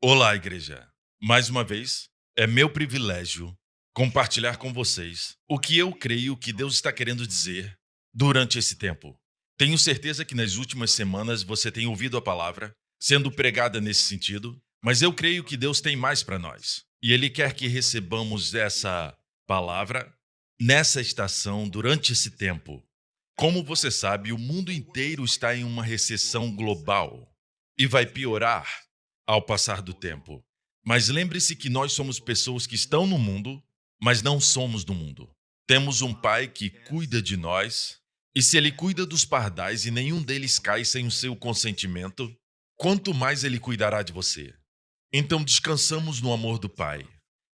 Olá, igreja. Mais uma vez, é meu privilégio compartilhar com vocês o que eu creio que Deus está querendo dizer durante esse tempo. Tenho certeza que nas últimas semanas você tem ouvido a palavra sendo pregada nesse sentido, mas eu creio que Deus tem mais para nós. E Ele quer que recebamos essa palavra nessa estação durante esse tempo. Como você sabe, o mundo inteiro está em uma recessão global e vai piorar ao passar do tempo. Mas lembre-se que nós somos pessoas que estão no mundo, mas não somos do mundo. Temos um Pai que cuida de nós, e se Ele cuida dos pardais e nenhum deles cai sem o seu consentimento, quanto mais Ele cuidará de você. Então descansamos no amor do Pai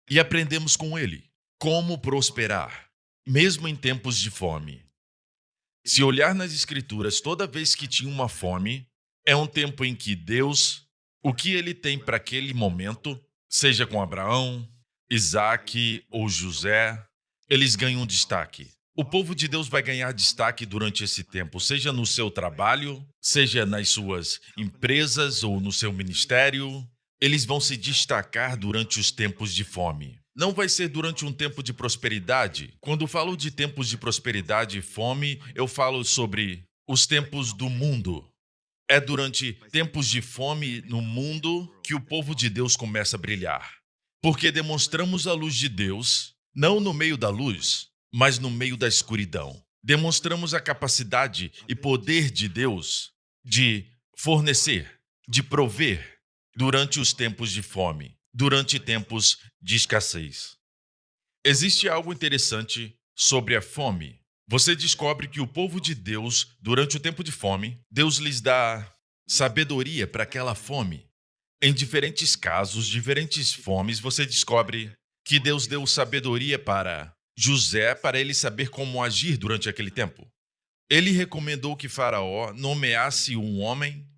e aprendemos com Ele como prosperar, mesmo em tempos de fome. Se olhar nas Escrituras, toda vez que tinha uma fome, é um tempo em que Deus, o que Ele tem para aquele momento, seja com Abraão, Isaque ou José, eles ganham destaque. O povo de Deus vai ganhar destaque durante esse tempo, seja no seu trabalho, seja nas suas empresas ou no seu ministério. Eles vão se destacar durante os tempos de fome. Não vai ser durante um tempo de prosperidade. Quando falo de tempos de prosperidade e fome, eu falo sobre os tempos do mundo. É durante tempos de fome no mundo que o povo de Deus começa a brilhar. Porque demonstramos a luz de Deus, não no meio da luz, mas no meio da escuridão. Demonstramos a capacidade e poder de Deus de fornecer, de prover durante os tempos de fome, durante tempos de escassez. Existe algo interessante sobre a fome. Você descobre que o povo de Deus, durante o tempo de fome, Deus lhes dá sabedoria para aquela fome. Em diferentes casos, diferentes fomes, você descobre que Deus deu sabedoria para José, para ele saber como agir durante aquele tempo. Ele recomendou que Faraó nomeasse um homem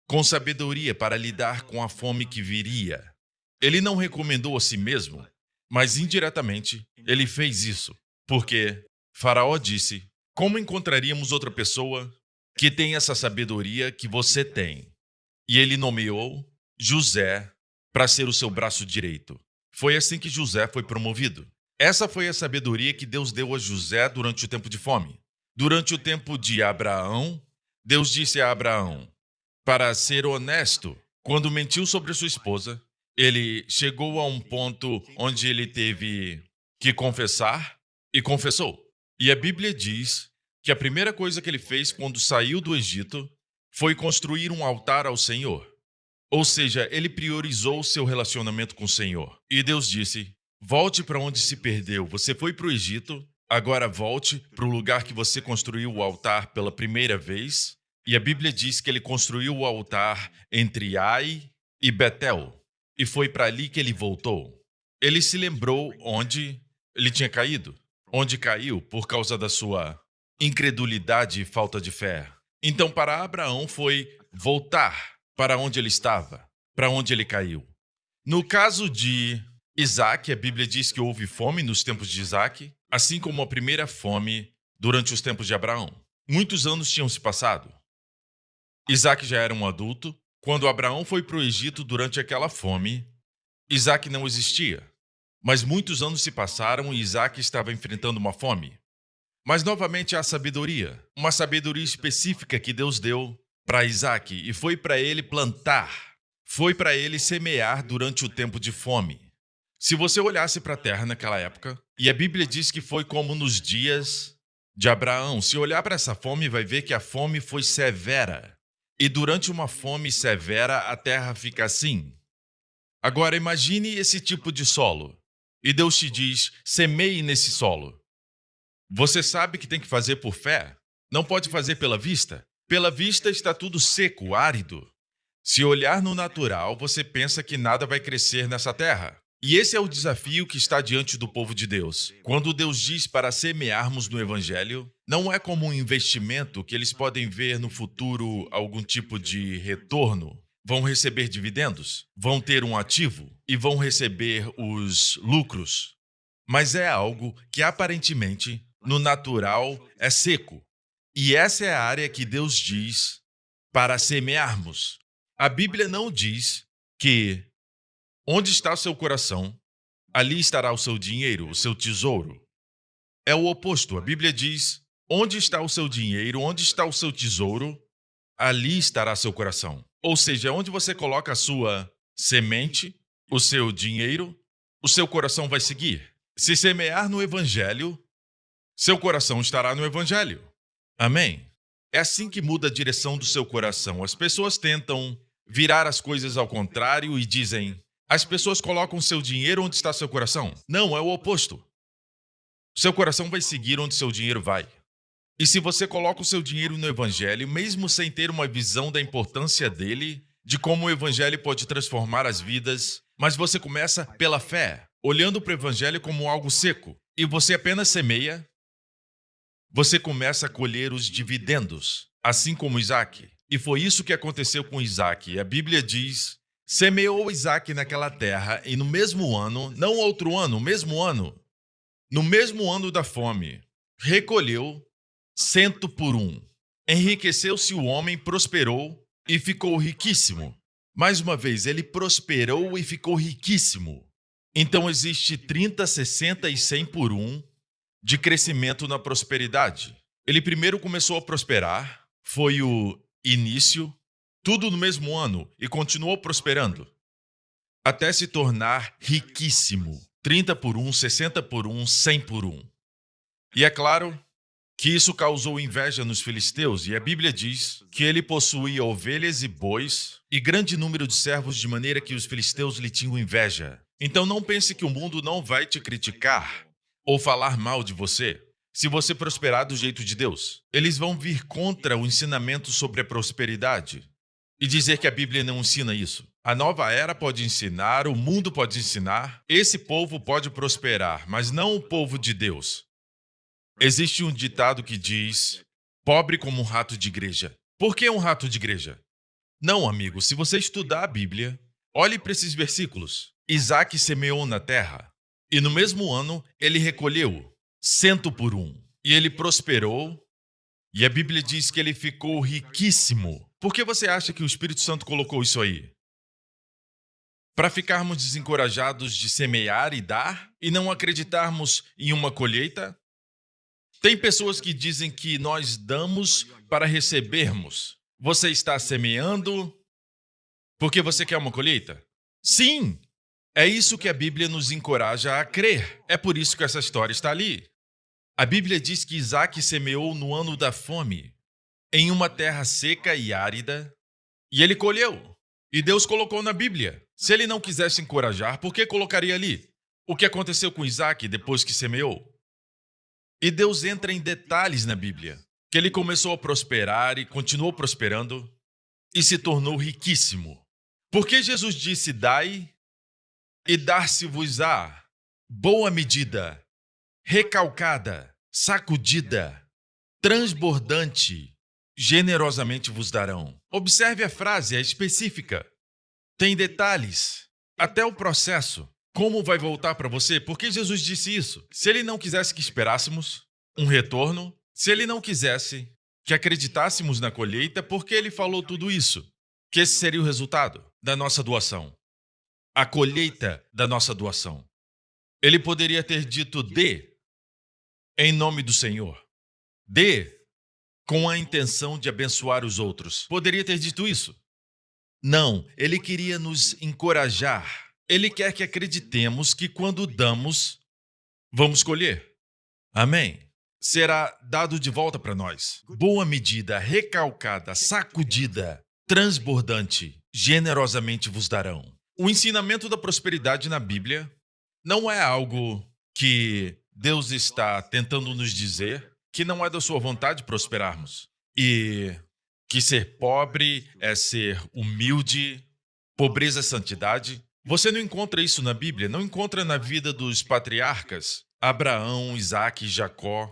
com sabedoria para lidar com a fome que viria. Ele não recomendou a si mesmo, mas indiretamente ele fez isso, porque Faraó disse: como encontraríamos outra pessoa que tem essa sabedoria que você tem? E ele nomeou José para ser o seu braço direito. Foi assim que José foi promovido. Essa foi a sabedoria que Deus deu a José durante o tempo de fome. Durante o tempo de Abraão, Deus disse a Abraão para ser honesto. Quando mentiu sobre sua esposa, ele chegou a um ponto onde ele teve que confessar e confessou. E a Bíblia diz que a primeira coisa que ele fez quando saiu do Egito foi construir um altar ao Senhor. Ou seja, ele priorizou o seu relacionamento com o Senhor. E Deus disse: volte para onde se perdeu. Você foi para o Egito, agora volte para o lugar que você construiu o altar pela primeira vez. E a Bíblia diz que ele construiu o altar entre Ai e Betel. E foi para ali que ele voltou. Ele se lembrou onde ele tinha caído. Onde caiu por causa da sua incredulidade e falta de fé. Então, para Abraão foi voltar para onde ele estava, para onde ele caiu. No caso de Isaque, a Bíblia diz que houve fome nos tempos de Isaque, assim como a primeira fome durante os tempos de Abraão. Muitos anos tinham se passado. Isaque já era um adulto. Quando Abraão foi para o Egito durante aquela fome, Isaque não existia. Mas muitos anos se passaram e Isaque estava enfrentando uma fome. Mas novamente há sabedoria, uma sabedoria específica que Deus deu para Isaque, e foi para ele plantar, foi para ele semear durante o tempo de fome. Se você olhasse para a terra naquela época, e a Bíblia diz que foi como nos dias de Abraão, se olhar para essa fome, vai ver que a fome foi severa. E durante uma fome severa, a terra fica assim. Agora imagine esse tipo de solo, e Deus te diz: semeie nesse solo. Você sabe que tem que fazer por fé? Não pode fazer pela vista? Pela vista está tudo seco, árido. Se olhar no natural, você pensa que nada vai crescer nessa terra. E esse é o desafio que está diante do povo de Deus. Quando Deus diz para semearmos no Evangelho, não é como um investimento que eles podem ver no futuro algum tipo de retorno. Vão receber dividendos, vão ter um ativo e vão receber os lucros. Mas é algo que aparentemente, no natural, é seco. E essa é a área que Deus diz para semearmos. A Bíblia não diz que Onde está o seu coração, ali estará o seu dinheiro, o seu tesouro. É o oposto. A Bíblia diz: onde está o seu dinheiro, onde está o seu tesouro, ali estará seu coração. Ou seja, onde você coloca a sua semente, o seu dinheiro, o seu coração vai seguir. Se semear no Evangelho, seu coração estará no Evangelho. Amém? É assim que muda a direção do seu coração. As pessoas tentam virar as coisas ao contrário e dizem: as pessoas colocam seu dinheiro onde está seu coração. Não, é o oposto. Seu coração vai seguir onde seu dinheiro vai. E se você coloca o seu dinheiro no Evangelho, mesmo sem ter uma visão da importância dele, de como o Evangelho pode transformar as vidas, mas você começa pela fé, olhando para o Evangelho como algo seco, e você apenas semeia, você começa a colher os dividendos, assim como Isaac. E foi isso que aconteceu com Isaac. A Bíblia diz: semeou Isaac naquela terra, e no mesmo ano, não outro ano, no mesmo ano da fome, recolheu 100 por 1. Enriqueceu-se o homem, prosperou e ficou riquíssimo. Mais uma vez, ele prosperou e ficou riquíssimo. Então existe 30, 60 e 100 por 1 de crescimento na prosperidade. Ele primeiro começou a prosperar, foi o início, tudo no mesmo ano, e continuou prosperando, até se tornar riquíssimo. 30 por 1, 60 por 1, 100 por 1. E é claro que isso causou inveja nos filisteus, e a Bíblia diz que ele possuía ovelhas e bois e grande número de servos, de maneira que os filisteus lhe tinham inveja. Então não pense que o mundo não vai te criticar ou falar mal de você se você prosperar do jeito de Deus. Eles vão vir contra o ensinamento sobre a prosperidade e dizer que a Bíblia não ensina isso. A nova era pode ensinar, o mundo pode ensinar, esse povo pode prosperar, mas não o povo de Deus. Existe um ditado que diz: pobre como um rato de igreja. Por que um rato de igreja? Não, amigo, se você estudar a Bíblia, olhe para esses versículos. Isaac semeou na terra, e no mesmo ano ele recolheu 100 por 1. E ele prosperou, e a Bíblia diz que ele ficou riquíssimo. Por que você acha que o Espírito Santo colocou isso aí? Para ficarmos desencorajados de semear e dar, e não acreditarmos em uma colheita? Tem pessoas que dizem que nós damos para recebermos. Você está semeando porque você quer uma colheita? Sim! É isso que a Bíblia nos encoraja a crer. É por isso que essa história está ali. A Bíblia diz que Isaac semeou no ano da fome, em uma terra seca e árida, e ele colheu. E Deus colocou na Bíblia. Se ele não quisesse encorajar, por que colocaria ali? O que aconteceu com Isaac depois que semeou? E Deus entra em detalhes na Bíblia, que ele começou a prosperar e continuou prosperando e se tornou riquíssimo. Porque Jesus disse: dai e dar-se-vos-á, boa medida, recalcada, sacudida, transbordante, generosamente vos darão. Observe a frase, é específica. Tem detalhes, até o processo. Como vai voltar para você? Porque Jesus disse isso. Se ele não quisesse que esperássemos um retorno, se ele não quisesse que acreditássemos na colheita, por que ele falou tudo isso? Que esse seria o resultado da nossa doação. A colheita da nossa doação. Ele poderia ter dito: dê em nome do Senhor. Dê com a intenção de abençoar os outros. Poderia ter dito isso? Não, ele queria nos encorajar. Ele quer que acreditemos que quando damos, vamos colher. Amém? Será dado de volta para nós. Boa medida, recalcada, sacudida, transbordante, generosamente vos darão. O ensinamento da prosperidade na Bíblia não é algo que Deus está tentando nos dizer que não é da sua vontade prosperarmos. E que ser pobre é ser humilde, pobreza é santidade. Você não encontra isso na Bíblia, não encontra na vida dos patriarcas, Abraão, Isaac e Jacó.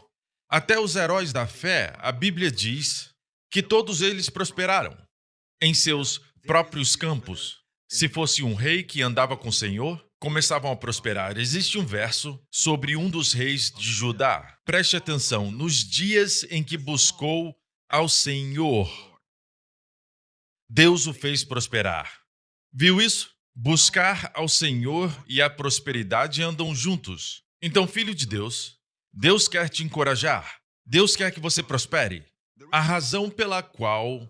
Até os heróis da fé, a Bíblia diz que todos eles prosperaram em seus próprios campos. Se fosse um rei que andava com o Senhor, começavam a prosperar. Existe um verso sobre um dos reis de Judá. Preste atenção, nos dias em que buscou ao Senhor, Deus o fez prosperar. Viu isso? Buscar ao Senhor e a prosperidade andam juntos. Então, filho de Deus, Deus quer te encorajar. Deus quer que você prospere. A razão pela qual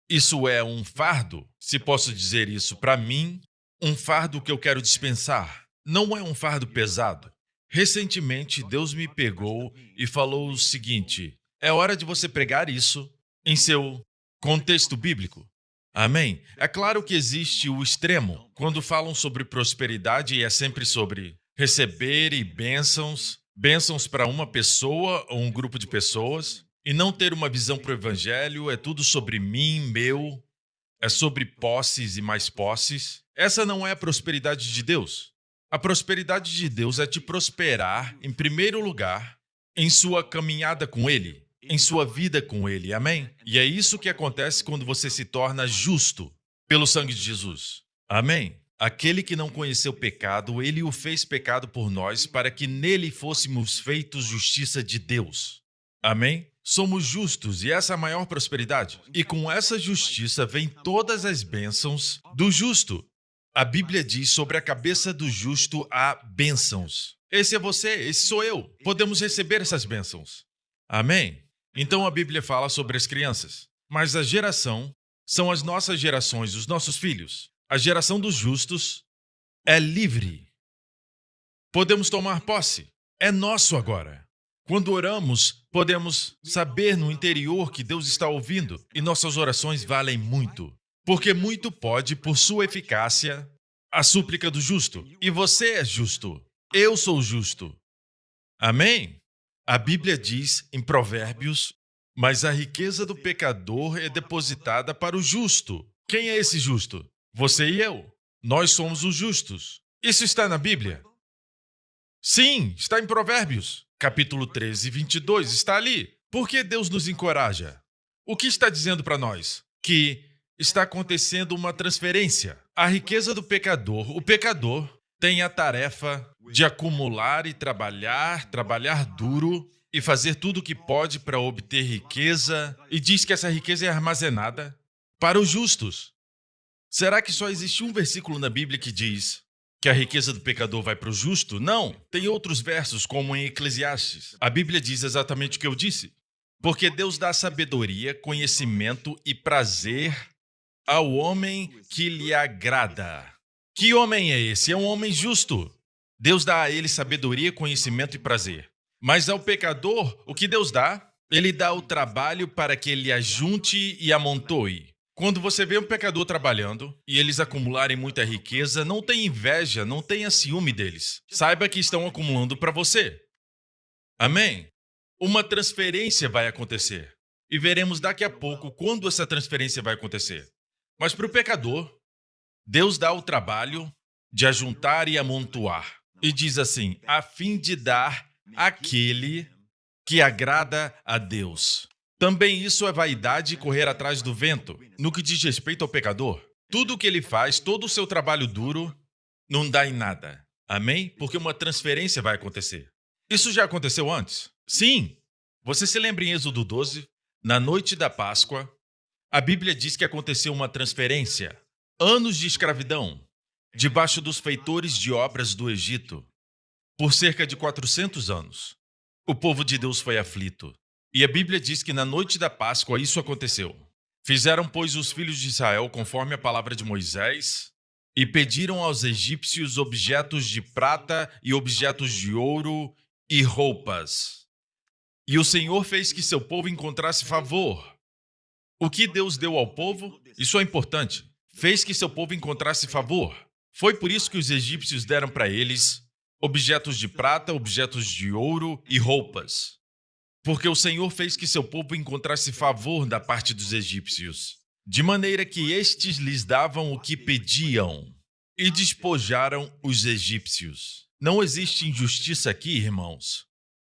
isso é um fardo, se posso dizer isso para mim, um fardo que eu quero dispensar, não é um fardo pesado. Recentemente, Deus me pegou e falou o seguinte: é hora de você pregar isso em seu contexto bíblico. Amém? É claro que existe o extremo, quando falam sobre prosperidade e é sempre sobre receber e bênçãos para uma pessoa ou um grupo de pessoas, e não ter uma visão para o evangelho, é tudo sobre mim, meu, é sobre posses e mais posses. Essa não é a prosperidade de Deus. A prosperidade de Deus é te prosperar, em primeiro lugar, em sua caminhada com Ele, em sua vida com Ele, amém? E é isso que acontece quando você se torna justo pelo sangue de Jesus, amém? Aquele que não conheceu pecado, Ele o fez pecado por nós, para que nele fôssemos feitos justiça de Deus, amém? Somos justos e essa é a maior prosperidade. E com essa justiça vem todas as bênçãos do justo. A Bíblia diz sobre a cabeça do justo há bênçãos. Esse é você, esse sou eu. Podemos receber essas bênçãos. Amém? Então a Bíblia fala sobre as crianças. Mas a geração são as nossas gerações, os nossos filhos. A geração dos justos é livre. Podemos tomar posse. É nosso agora. Quando oramos, podemos saber no interior que Deus está ouvindo e nossas orações valem muito. Porque muito pode, por sua eficácia, a súplica do justo. E você é justo. Eu sou justo. Amém? A Bíblia diz em Provérbios: mas a riqueza do pecador é depositada para o justo. Quem é esse justo? Você e eu. Nós somos os justos. Isso está na Bíblia? Sim, está em Provérbios. Capítulo 13, 22, está ali. Por que Deus nos encoraja? O que está dizendo para nós? Que está acontecendo uma transferência. A riqueza do pecador. O pecador tem a tarefa de acumular e trabalhar duro e fazer tudo o que pode para obter riqueza, e diz que essa riqueza é armazenada para os justos. Será que só existe um versículo na Bíblia que diz que a riqueza do pecador vai para o justo? Não. Tem outros versos, como em Eclesiastes. A Bíblia diz exatamente o que eu disse. Porque Deus dá sabedoria, conhecimento e prazer ao homem que lhe agrada. Que homem é esse? É um homem justo. Deus dá a ele sabedoria, conhecimento e prazer. Mas ao pecador, o que Deus dá? Ele dá o trabalho para que ele ajunte e amontoe. Quando você vê um pecador trabalhando e eles acumularem muita riqueza, não tenha inveja, não tenha ciúme deles. Saiba que estão acumulando para você. Amém? Uma transferência vai acontecer. E veremos daqui a pouco quando essa transferência vai acontecer. Mas para o pecador, Deus dá o trabalho de ajuntar e amontoar. E diz assim: a fim de dar àquele que agrada a Deus. Também isso é vaidade e correr atrás do vento. No que diz respeito ao pecador, tudo o que ele faz, todo o seu trabalho duro, não dá em nada. Amém? Porque uma transferência vai acontecer. Isso já aconteceu antes? Sim. Você se lembra em Êxodo 12? Na noite da Páscoa, a Bíblia diz que aconteceu uma transferência. Anos de escravidão, debaixo dos feitores de obras do Egito. Por cerca de 400 anos, o povo de Deus foi aflito. E a Bíblia diz que na noite da Páscoa isso aconteceu. Fizeram, pois, os filhos de Israel conforme a palavra de Moisés e pediram aos egípcios objetos de prata e objetos de ouro e roupas. E o Senhor fez que seu povo encontrasse favor. O que Deus deu ao povo? Isso é importante. Fez que seu povo encontrasse favor. Foi por isso que os egípcios deram para eles objetos de prata, objetos de ouro e roupas. Porque o Senhor fez que seu povo encontrasse favor da parte dos egípcios, de maneira que estes lhes davam o que pediam e despojaram os egípcios. Não existe injustiça aqui, irmãos.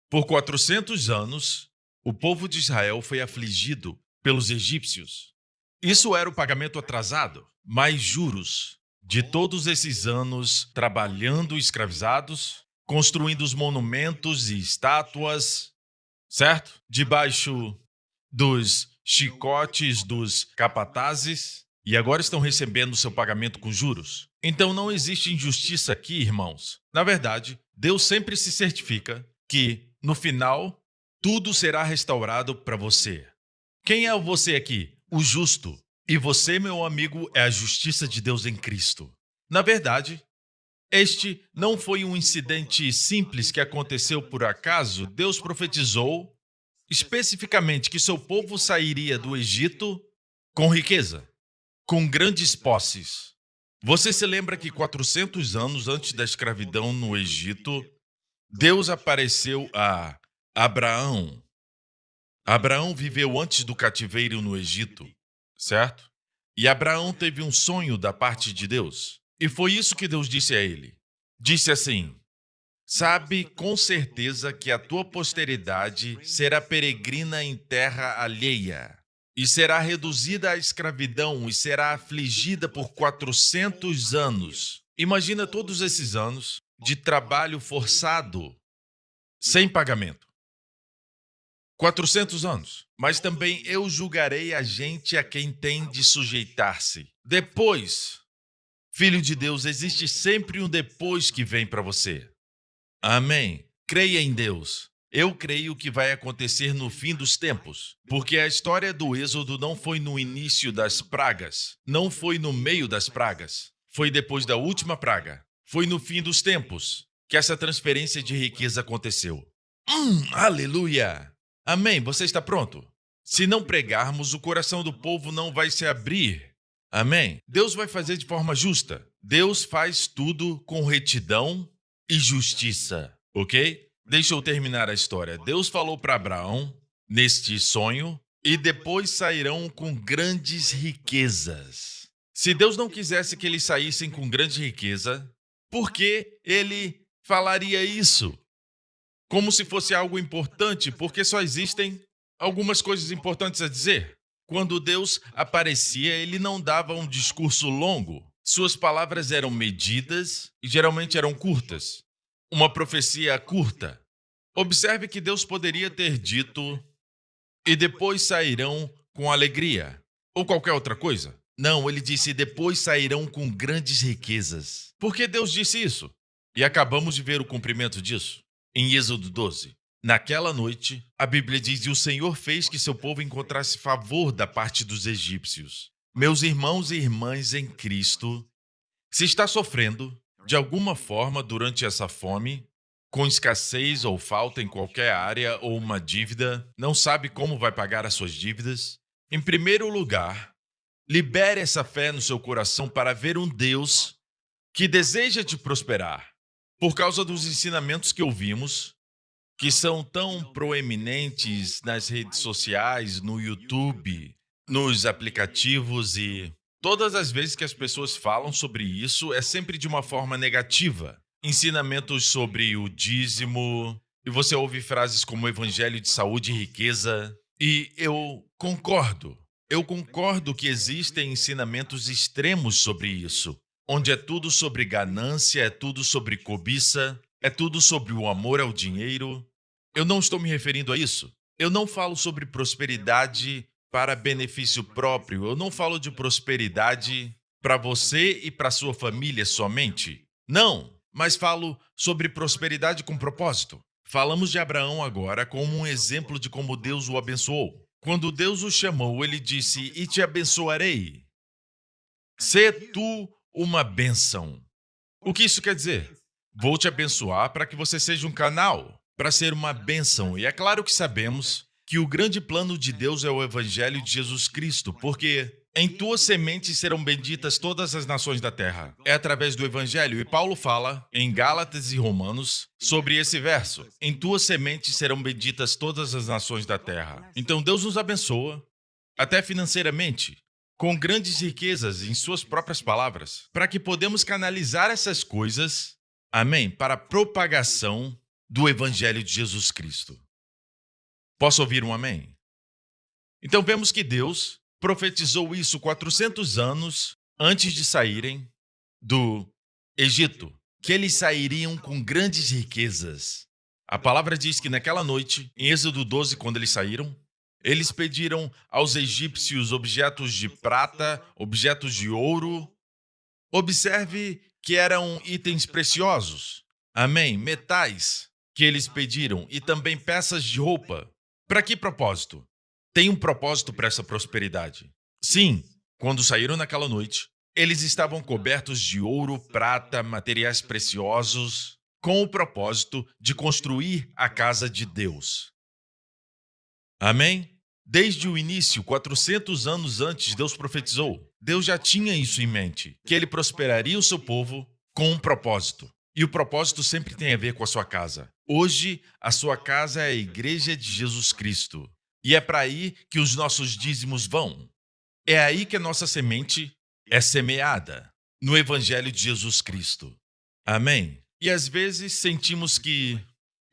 Por 400 anos, o povo de Israel foi afligido pelos egípcios. Isso era o pagamento atrasado, mais juros de todos esses anos trabalhando escravizados, construindo os monumentos e estátuas, certo? Debaixo dos chicotes dos capatazes. e agora estão recebendo seu pagamento com juros. Então não existe injustiça aqui, irmãos. Na verdade, Deus sempre se certifica que, no final, tudo será restaurado para você. Quem é você aqui? O justo. E você, meu amigo, é a justiça de Deus em Cristo. Na verdade, este não foi um incidente simples que aconteceu por acaso. Deus profetizou especificamente que seu povo sairia do Egito com riqueza, com grandes posses. Você se lembra que 400 anos antes da escravidão no Egito, Deus apareceu a Abraão. Abraão viveu antes do cativeiro no Egito, certo? E Abraão teve um sonho da parte de Deus. E foi isso que Deus disse a ele. Disse assim: sabe com certeza que a tua posteridade será peregrina em terra alheia, e será reduzida à escravidão, e será afligida por 400 anos. Imagina todos esses anos de trabalho forçado, sem pagamento. 400 anos. Mas também eu julgarei a gente a quem tem de sujeitar-se. Depois, filho de Deus, existe sempre um depois que vem para você. Amém. Creia em Deus. Eu creio que vai acontecer no fim dos tempos, porque a história do Êxodo não foi no início das pragas, não foi no meio das pragas, foi depois da última praga, foi no fim dos tempos que essa transferência de riqueza aconteceu. Aleluia! Amém. Você está pronto? Se não pregarmos, o coração do povo não vai se abrir. Amém. Deus vai fazer de forma justa. Deus faz tudo com retidão e justiça, ok? Deixa eu terminar a história. Deus falou para Abraão, neste sonho, e depois sairão com grandes riquezas. Se Deus não quisesse que eles saíssem com grande riqueza, por que ele falaria isso? Como se fosse algo importante, porque só existem algumas coisas importantes a dizer. Quando Deus aparecia, ele não dava um discurso longo. Suas palavras eram medidas e geralmente eram curtas. Uma profecia curta. Observe que Deus poderia ter dito, e depois sairão com alegria, ou qualquer outra coisa. Não, ele disse, depois sairão com grandes riquezas. Por que Deus disse isso? E acabamos de ver o cumprimento disso. Em Êxodo 12. Naquela noite, a Bíblia diz, e o Senhor fez que seu povo encontrasse favor da parte dos egípcios. Meus irmãos e irmãs em Cristo, se está sofrendo, de alguma forma, durante essa fome, com escassez ou falta em qualquer área ou uma dívida, não sabe como vai pagar as suas dívidas, em primeiro lugar, libere essa fé no seu coração para ver um Deus que deseja te prosperar. Por causa dos ensinamentos que ouvimos, que são tão proeminentes nas redes sociais, no YouTube, nos aplicativos, e todas as vezes que as pessoas falam sobre isso, é sempre de uma forma negativa. Ensinamentos sobre o dízimo, e você ouve frases como evangelho de saúde e riqueza, e eu concordo. Eu concordo que existem ensinamentos extremos sobre isso, onde é tudo sobre ganância, é tudo sobre cobiça, é tudo sobre o amor ao dinheiro. Eu não estou me referindo a isso. Eu não falo sobre prosperidade para benefício próprio. Eu não falo de prosperidade para você e para sua família somente. Não, mas falo sobre prosperidade com propósito. Falamos de Abraão agora como um exemplo de como Deus o abençoou. Quando Deus o chamou, ele disse, e te abençoarei. Sê tu uma bênção. O que isso quer dizer? Vou te abençoar para que você seja um canal, para ser uma bênção. E é claro que sabemos que o grande plano de Deus é o Evangelho de Jesus Cristo, porque em tua semente serão benditas todas as nações da terra. É através do Evangelho. E Paulo fala, em Gálatas e Romanos, sobre esse verso. Em tua semente serão benditas todas as nações da terra. Então Deus nos abençoa, até financeiramente, com grandes riquezas, em suas próprias palavras, para que podemos canalizar essas coisas, amém, para a propagação do Evangelho de Jesus Cristo. Posso ouvir um amém? Então vemos que Deus profetizou isso 400 anos antes de saírem do Egito, que eles sairiam com grandes riquezas. A palavra diz que naquela noite, em Êxodo 12, quando eles saíram, Eles pediram aos egípcios objetos de prata, objetos de ouro. Observe que eram itens preciosos. Amém? Metais que eles pediram e também peças de roupa. Para que propósito? Tem um propósito para essa prosperidade. Sim, quando saíram naquela noite, eles estavam cobertos de ouro, prata, materiais preciosos, com o propósito de construir a casa de Deus. Amém? Desde o início, 400 anos antes, Deus profetizou. Deus já tinha isso em mente, que ele prosperaria o seu povo com um propósito. E o propósito sempre tem a ver com a sua casa. Hoje, a sua casa é a igreja de Jesus Cristo. E é para aí que os nossos dízimos vão. É aí que a nossa semente é semeada, no Evangelho de Jesus Cristo. Amém? E às vezes sentimos que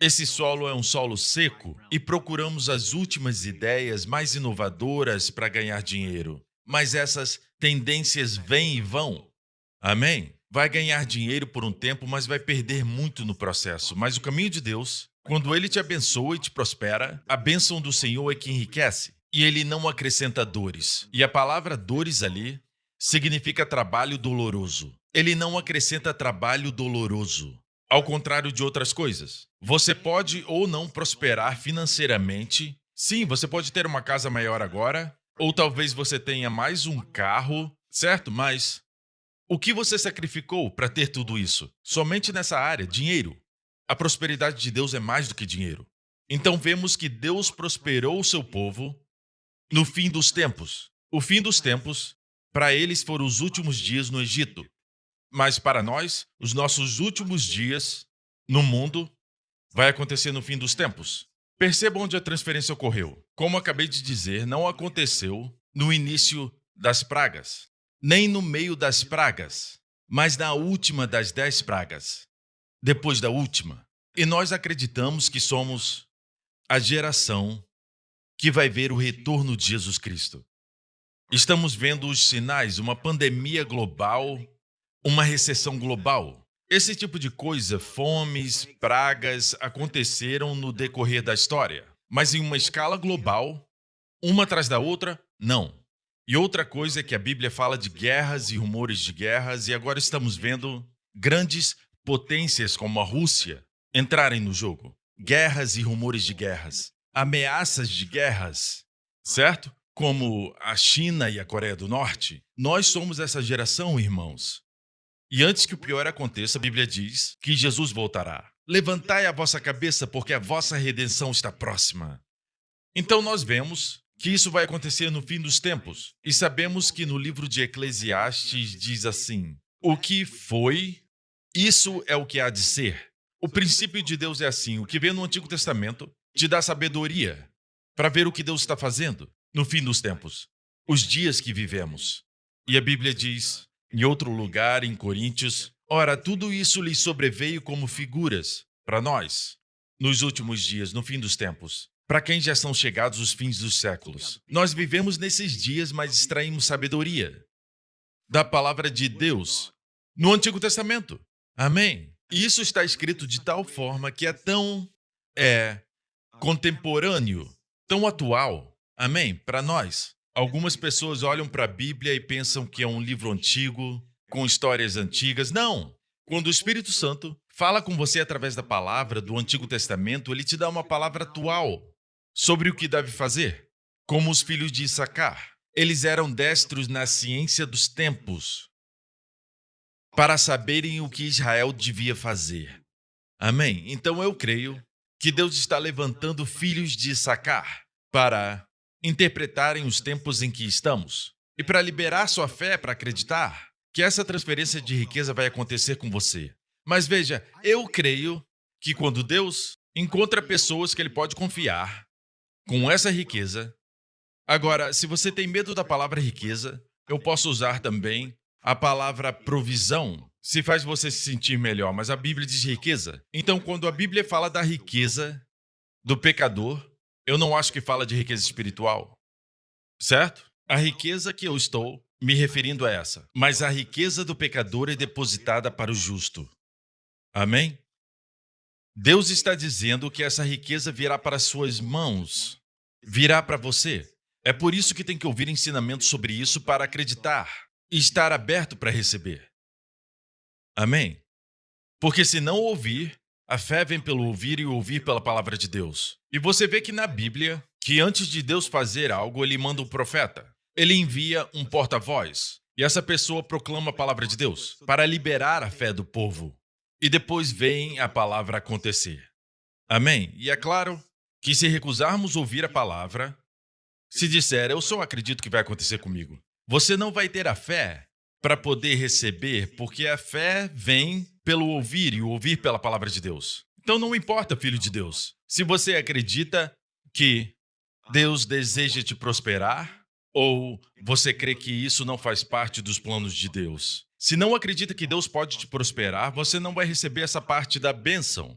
esse solo é um solo seco e procuramos as últimas ideias mais inovadoras para ganhar dinheiro. Mas essas tendências vêm e vão. Amém? Vai ganhar dinheiro por um tempo, mas vai perder muito no processo. Mas o caminho de Deus, quando Ele te abençoa e te prospera, a bênção do Senhor é que enriquece. E Ele não acrescenta dores. E a palavra dores ali significa trabalho doloroso. Ele não acrescenta trabalho doloroso. Ao contrário de outras coisas. Você pode ou não prosperar financeiramente. Sim, você pode ter uma casa maior agora, ou talvez você tenha mais um carro, certo? Mas o que você sacrificou para ter tudo isso? Somente nessa área, dinheiro. A prosperidade de Deus é mais do que dinheiro. Então vemos que Deus prosperou o seu povo no fim dos tempos. O fim dos tempos, para eles, foram os últimos dias no Egito. Mas para nós, os nossos últimos dias no mundo vai acontecer no fim dos tempos. Perceba onde a transferência ocorreu. Como acabei de dizer, não aconteceu no início das pragas, nem no meio das pragas, mas na última das 10 pragas, depois da última. E nós acreditamos que somos a geração que vai ver o retorno de Jesus Cristo. Estamos vendo os sinais, uma pandemia global, uma recessão global. Esse tipo de coisa, fomes, pragas, aconteceram no decorrer da história. Mas em uma escala global, uma atrás da outra, não. E outra coisa é que a Bíblia fala de guerras e rumores de guerras, e agora estamos vendo grandes potências como a Rússia entrarem no jogo. Guerras e rumores de guerras. Ameaças de guerras, certo? Como a China e a Coreia do Norte. Nós somos essa geração, irmãos. E antes que o pior aconteça, a Bíblia diz que Jesus voltará. Levantai a vossa cabeça, porque a vossa redenção está próxima. Então nós vemos que isso vai acontecer no fim dos tempos. E sabemos que no livro de Eclesiastes diz assim: o que foi, isso é o que há de ser. O princípio de Deus é assim: o que vê no Antigo Testamento te dá sabedoria para ver o que Deus está fazendo no fim dos tempos, os dias que vivemos. E a Bíblia diz, em outro lugar, em Coríntios, ora, tudo isso lhe sobreveio como figuras para nós, nos últimos dias, no fim dos tempos, para quem já são chegados os fins dos séculos. Nós vivemos nesses dias, mas extraímos sabedoria da palavra de Deus no Antigo Testamento. Amém? E isso está escrito de tal forma que é tão contemporâneo, tão atual. Amém? Para nós. Algumas pessoas olham para a Bíblia e pensam que é um livro antigo, com histórias antigas. Não! Quando o Espírito Santo fala com você através da palavra do Antigo Testamento, ele te dá uma palavra atual sobre o que deve fazer. Como os filhos de Issacar. Eles eram destros na ciência dos tempos para saberem o que Israel devia fazer. Amém? Então eu creio que Deus está levantando filhos de Issacar para interpretarem os tempos em que estamos e para liberar sua fé para acreditar que essa transferência de riqueza vai acontecer com você. Mas veja, eu creio que quando Deus encontra pessoas que ele pode confiar com essa riqueza. Agora, se você tem medo da palavra riqueza, eu posso usar também a palavra provisão, se faz você se sentir melhor, mas a Bíblia diz riqueza. Então, quando a Bíblia fala da riqueza do pecador, eu não acho que fala de riqueza espiritual, certo? A riqueza que eu estou me referindo é essa. Mas a riqueza do pecador é depositada para o justo. Amém? Deus está dizendo que essa riqueza virá para suas mãos virá para você. É por isso que tem que ouvir ensinamentos sobre isso para acreditar e estar aberto para receber. Amém? Porque se não ouvir, a fé vem pelo ouvir e ouvir pela palavra de Deus. E você vê que na Bíblia, que antes de Deus fazer algo, ele manda um profeta. Ele envia um porta-voz. E essa pessoa proclama a palavra de Deus para liberar a fé do povo. E depois vem a palavra acontecer. Amém? E é claro que se recusarmos ouvir a palavra, se disser, eu só acredito que vai acontecer comigo, você não vai ter a fé para poder receber, porque a fé vem pelo ouvir e o ouvir pela palavra de Deus. Então não importa, filho de Deus, se você acredita que Deus deseja te prosperar ou você crê que isso não faz parte dos planos de Deus. Se não acredita que Deus pode te prosperar, você não vai receber essa parte da bênção.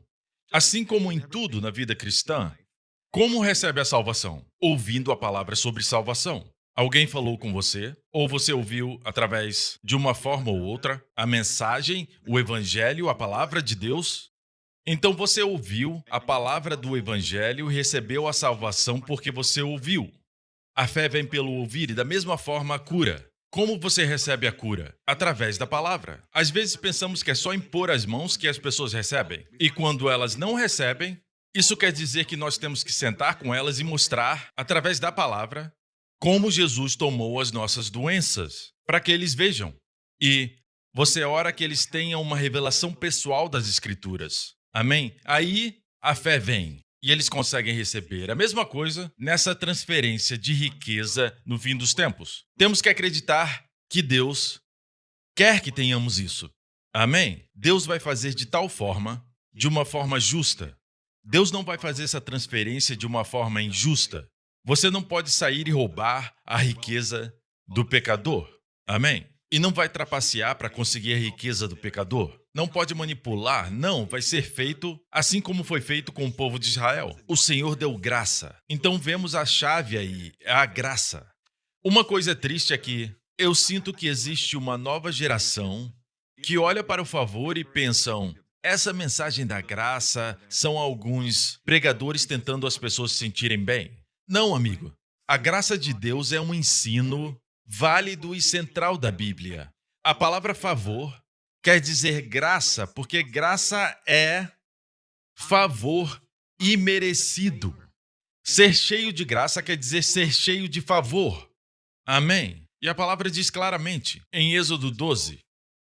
Assim como em tudo na vida cristã, como recebe a salvação? Ouvindo a palavra sobre salvação. Alguém falou com você, ou você ouviu através de uma forma ou outra a mensagem, o evangelho, a palavra de Deus? Então você ouviu a palavra do evangelho e recebeu a salvação porque você ouviu. A fé vem pelo ouvir e da mesma forma a cura. Como você recebe a cura? Através da palavra. Às vezes pensamos que é só impor as mãos que as pessoas recebem. E quando elas não recebem, isso quer dizer que nós temos que sentar com elas e mostrar, através da palavra, como Jesus tomou as nossas doenças, para que eles vejam. E você ora que eles tenham uma revelação pessoal das Escrituras. Amém? Aí a fé vem e eles conseguem receber. A mesma coisa nessa transferência de riqueza no fim dos tempos. Temos que acreditar que Deus quer que tenhamos isso. Amém? Deus vai fazer de tal forma, de uma forma justa. Deus não vai fazer essa transferência de uma forma injusta. Você não pode sair e roubar a riqueza do pecador. Amém? E não vai trapacear para conseguir a riqueza do pecador. Não pode manipular. Não, vai ser feito assim como foi feito com o povo de Israel. O Senhor deu graça. Então vemos a chave aí, a graça. Uma coisa triste é que eu sinto que existe uma nova geração que olha para o favor e pensam, essa mensagem da graça são alguns pregadores tentando as pessoas se sentirem bem. Não, amigo. A graça de Deus é um ensino válido e central da Bíblia. A palavra favor quer dizer graça, porque graça é favor imerecido. Ser cheio de graça quer dizer ser cheio de favor. Amém? E a palavra diz claramente, em Êxodo 12,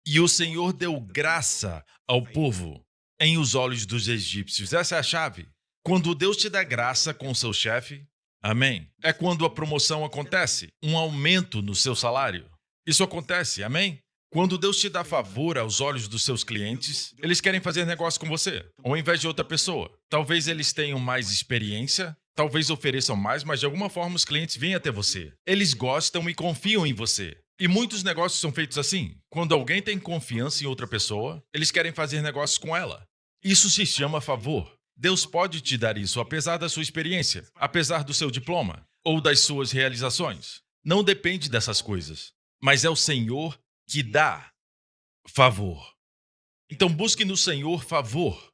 e o Senhor deu graça ao povo em os olhos dos egípcios. Essa é a chave. Quando Deus te dá graça com o seu chefe, amém? É quando a promoção acontece, um aumento no seu salário. Isso acontece, amém? Quando Deus te dá favor aos olhos dos seus clientes, eles querem fazer negócio com você, ao invés de outra pessoa. Talvez eles tenham mais experiência, talvez ofereçam mais, mas de alguma forma os clientes vêm até você. Eles gostam e confiam em você. E muitos negócios são feitos assim. Quando alguém tem confiança em outra pessoa, eles querem fazer negócios com ela. Isso se chama favor. Deus pode te dar isso, apesar da sua experiência, apesar do seu diploma ou das suas realizações. Não depende dessas coisas, mas é o Senhor que dá favor. Então busque no Senhor favor.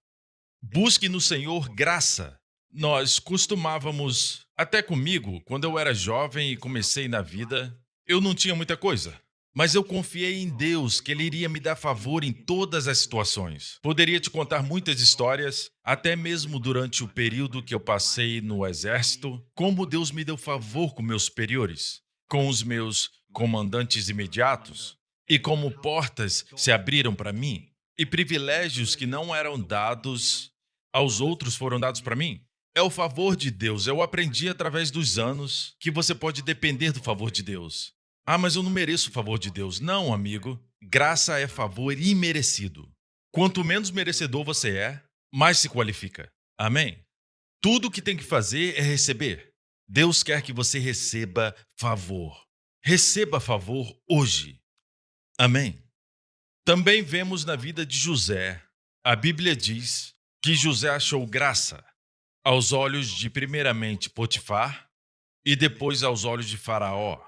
Busque no Senhor graça. Nós costumávamos, até comigo, quando eu era jovem e comecei na vida, eu não tinha muita coisa. Mas eu confiei em Deus, que Ele iria me dar favor em todas as situações. Poderia te contar muitas histórias, até mesmo durante o período que eu passei no exército, como Deus me deu favor com meus superiores, com os meus comandantes imediatos, e como portas se abriram para mim, e privilégios que não eram dados aos outros foram dados para mim. É o favor de Deus. Eu aprendi através dos anos que você pode depender do favor de Deus. Ah, mas eu não mereço o favor de Deus. Não, amigo. Graça é favor imerecido. Quanto menos merecedor você é, mais se qualifica. Amém? Tudo o que tem que fazer é receber. Deus quer que você receba favor. Receba favor hoje. Amém? Também vemos na vida de José. A Bíblia diz que José achou graça aos olhos de primeiramente Potifar e depois aos olhos de Faraó.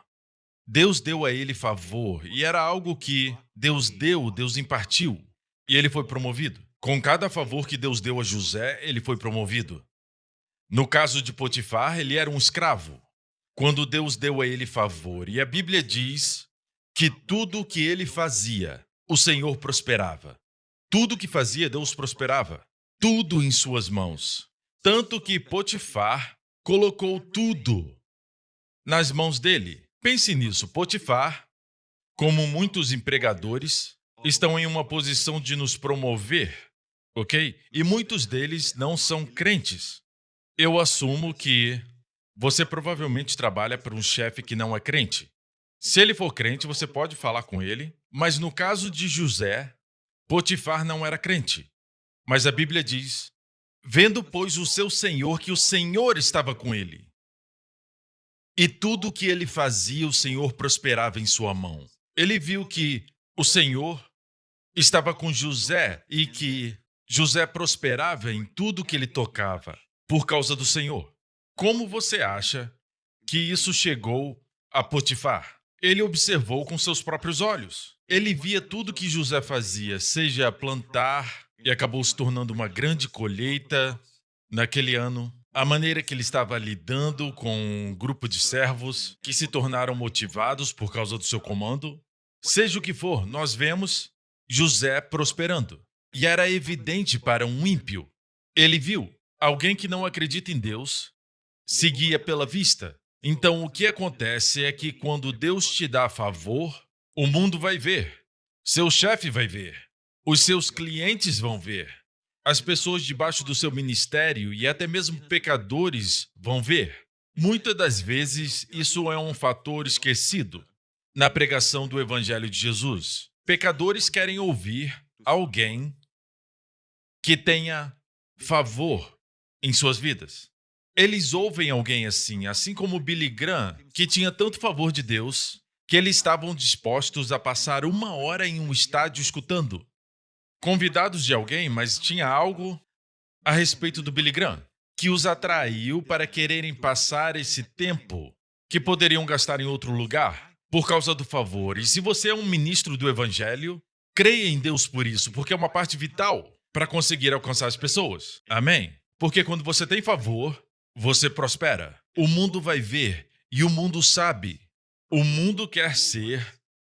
Deus deu a ele favor e era algo que Deus deu, Deus impartiu e ele foi promovido. Com cada favor que Deus deu a José, ele foi promovido. No caso de Potifar, ele era um escravo, quando Deus deu a ele favor. E a Bíblia diz que tudo o que ele fazia, o Senhor prosperava. Tudo o que fazia, Deus prosperava. Tudo em suas mãos. Tanto que Potifar colocou tudo nas mãos dele. Pense nisso, Potifar, como muitos empregadores, estão em uma posição de nos promover, ok? E muitos deles não são crentes. Eu assumo que você provavelmente trabalha para um chefe que não é crente. Se ele for crente, você pode falar com ele, mas no caso de José, Potifar não era crente. Mas a Bíblia diz: vendo, pois, o seu senhor, que o Senhor estava com ele, e tudo o que ele fazia, o Senhor prosperava em sua mão. Ele viu que o Senhor estava com José e que José prosperava em tudo que ele tocava por causa do Senhor. Como você acha que isso chegou a Potifar? Ele observou com seus próprios olhos. Ele via tudo que José fazia, seja plantar, e acabou se tornando uma grande colheita naquele ano. A maneira que ele estava lidando com um grupo de servos que se tornaram motivados por causa do seu comando. Seja o que for, nós vemos José prosperando. E era evidente para um ímpio. Ele viu alguém que não acredita em Deus, seguia pela vista. Então, o que acontece é que quando Deus te dá favor, o mundo vai ver, seu chefe vai ver, os seus clientes vão ver, as pessoas debaixo do seu ministério e até mesmo pecadores vão ver. Muitas das vezes, isso é um fator esquecido na pregação do Evangelho de Jesus. Pecadores querem ouvir alguém que tenha favor em suas vidas. Eles ouvem alguém assim como Billy Graham, que tinha tanto favor de Deus, que eles estavam dispostos a passar 1 hora em um estádio escutando. Convidados de alguém, mas tinha algo a respeito do Billy Graham, que os atraiu para quererem passar esse tempo que poderiam gastar em outro lugar, por causa do favor. E se você é um ministro do Evangelho, creia em Deus por isso, porque é uma parte vital para conseguir alcançar as pessoas. Amém? Porque quando você tem favor, você prospera. O mundo vai ver e o mundo sabe. O mundo quer ser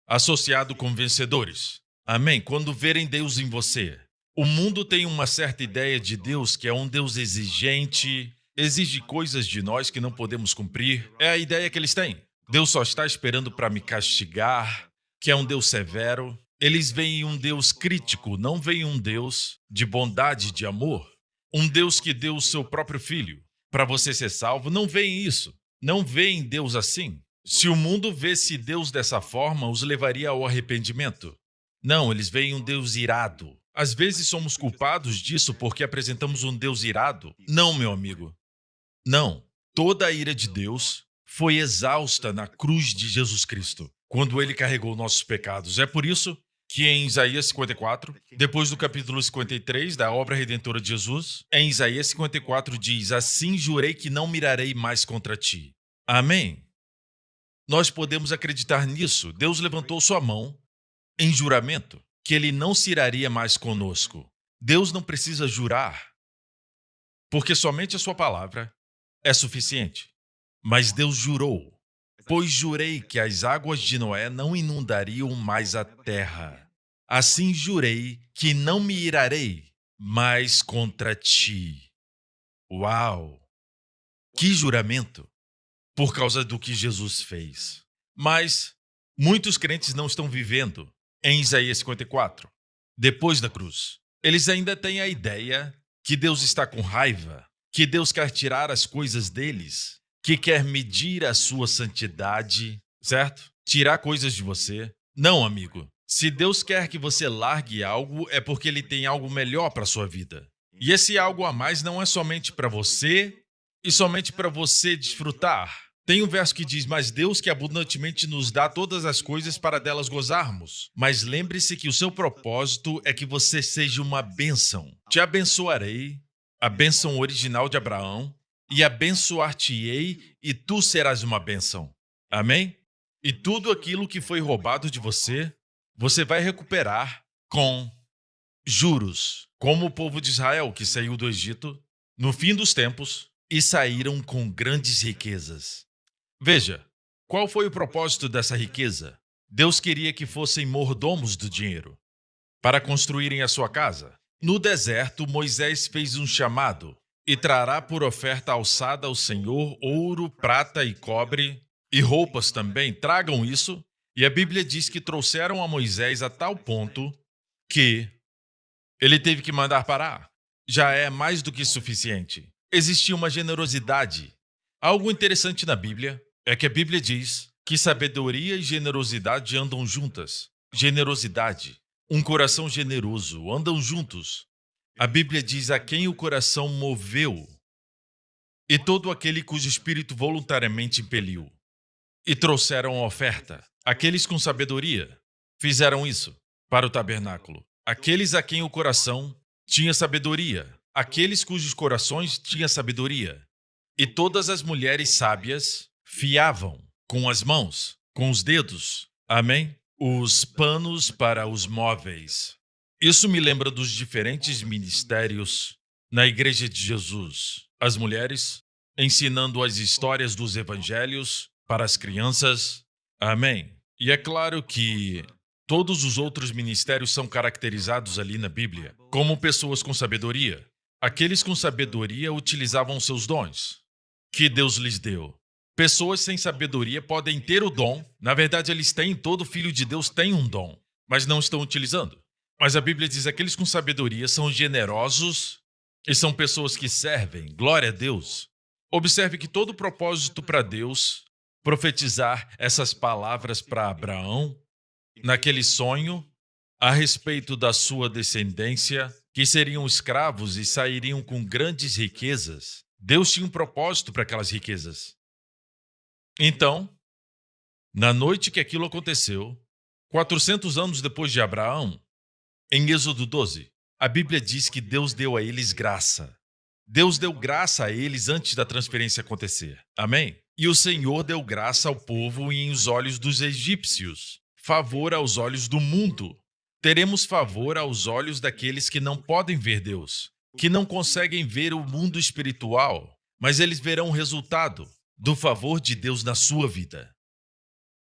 associado com vencedores. Amém? Quando verem Deus em você. O mundo tem uma certa ideia de Deus que é um Deus exigente, exige coisas de nós que não podemos cumprir. É a ideia que eles têm. Deus só está esperando para me castigar, que é um Deus severo. Eles veem um Deus crítico, não veem um Deus de bondade e de amor. Um Deus que deu o seu próprio filho para você ser salvo. Não veem isso. Não veem Deus assim. Se o mundo visse Deus dessa forma, os levaria ao arrependimento. Não, eles veem um Deus irado. Às vezes somos culpados disso porque apresentamos um Deus irado. Não, meu amigo. Não. Toda a ira de Deus foi exausta na cruz de Jesus Cristo, quando ele carregou nossos pecados. É por isso que em Isaías 54, depois do capítulo 53 da obra redentora de Jesus, em Isaías 54 diz: assim jurei que não mirarei mais contra ti. Amém? Nós podemos acreditar nisso. Deus levantou sua mão em juramento que ele não se iraria mais conosco. Deus não precisa jurar, porque somente a sua palavra é suficiente. Mas Deus jurou: pois jurei que as águas de Noé não inundariam mais a terra. Assim jurei que não me irarei mais contra ti. Uau! Que juramento! Por causa do que Jesus fez. Mas muitos crentes não estão vivendo em Isaías 54, depois da cruz. Eles ainda têm a ideia que Deus está com raiva, que Deus quer tirar as coisas deles, que quer medir a sua santidade, certo? Tirar coisas de você. Não, amigo. Se Deus quer que você largue algo, é porque ele tem algo melhor para a sua vida. E esse algo a mais não é somente para você e somente para você desfrutar. Tem um verso que diz: mas Deus que abundantemente nos dá todas as coisas para delas gozarmos. Mas lembre-se que o seu propósito é que você seja uma bênção. Te abençoarei, a bênção original de Abraão, e abençoar-te-ei, e tu serás uma bênção. Amém? E tudo aquilo que foi roubado de você, você vai recuperar com juros. Como o povo de Israel que saiu do Egito, no fim dos tempos, e saíram com grandes riquezas. Veja, qual foi o propósito dessa riqueza? Deus queria que fossem mordomos do dinheiro, para construírem a sua casa. No deserto, Moisés fez um chamado: e trará por oferta alçada ao Senhor ouro, prata e cobre, e roupas também, tragam isso. E a Bíblia diz que trouxeram a Moisés a tal ponto que ele teve que mandar parar. Já é mais do que suficiente. Existia uma generosidade. Algo interessante na Bíblia é que a Bíblia diz que sabedoria e generosidade andam juntas. Generosidade, um coração generoso, andam juntos. A Bíblia diz: a quem o coração moveu, e todo aquele cujo espírito voluntariamente impeliu. E trouxeram a oferta. Aqueles com sabedoria fizeram isso para o tabernáculo. Aqueles a quem o coração tinha sabedoria. Aqueles cujos corações tinha sabedoria. E todas as mulheres sábias fiavam com as mãos, com os dedos, amém? Os panos para os móveis. Isso me lembra dos diferentes ministérios na Igreja de Jesus. As mulheres ensinando as histórias dos evangelhos para as crianças, amém? E é claro que todos os outros ministérios são caracterizados ali na Bíblia como pessoas com sabedoria. Aqueles com sabedoria utilizavam seus dons que Deus lhes deu. Pessoas sem sabedoria podem ter o dom. Na verdade, eles têm, todo filho de Deus tem um dom, mas não estão utilizando. Mas a Bíblia diz que aqueles com sabedoria são generosos e são pessoas que servem. Glória a Deus. Observe que todo o propósito para Deus profetizar essas palavras para Abraão, naquele sonho, a respeito da sua descendência, que seriam escravos e sairiam com grandes riquezas. Deus tinha um propósito para aquelas riquezas. Então, na noite que aquilo aconteceu, 400 anos depois de Abraão, em Êxodo 12, a Bíblia diz que Deus deu a eles graça. Deus deu graça a eles antes da transferência acontecer. Amém? E o Senhor deu graça ao povo e aos olhos dos egípcios, favor aos olhos do mundo. Teremos favor aos olhos daqueles que não podem ver Deus, que não conseguem ver o mundo espiritual, mas eles verão o resultado do favor de Deus na sua vida.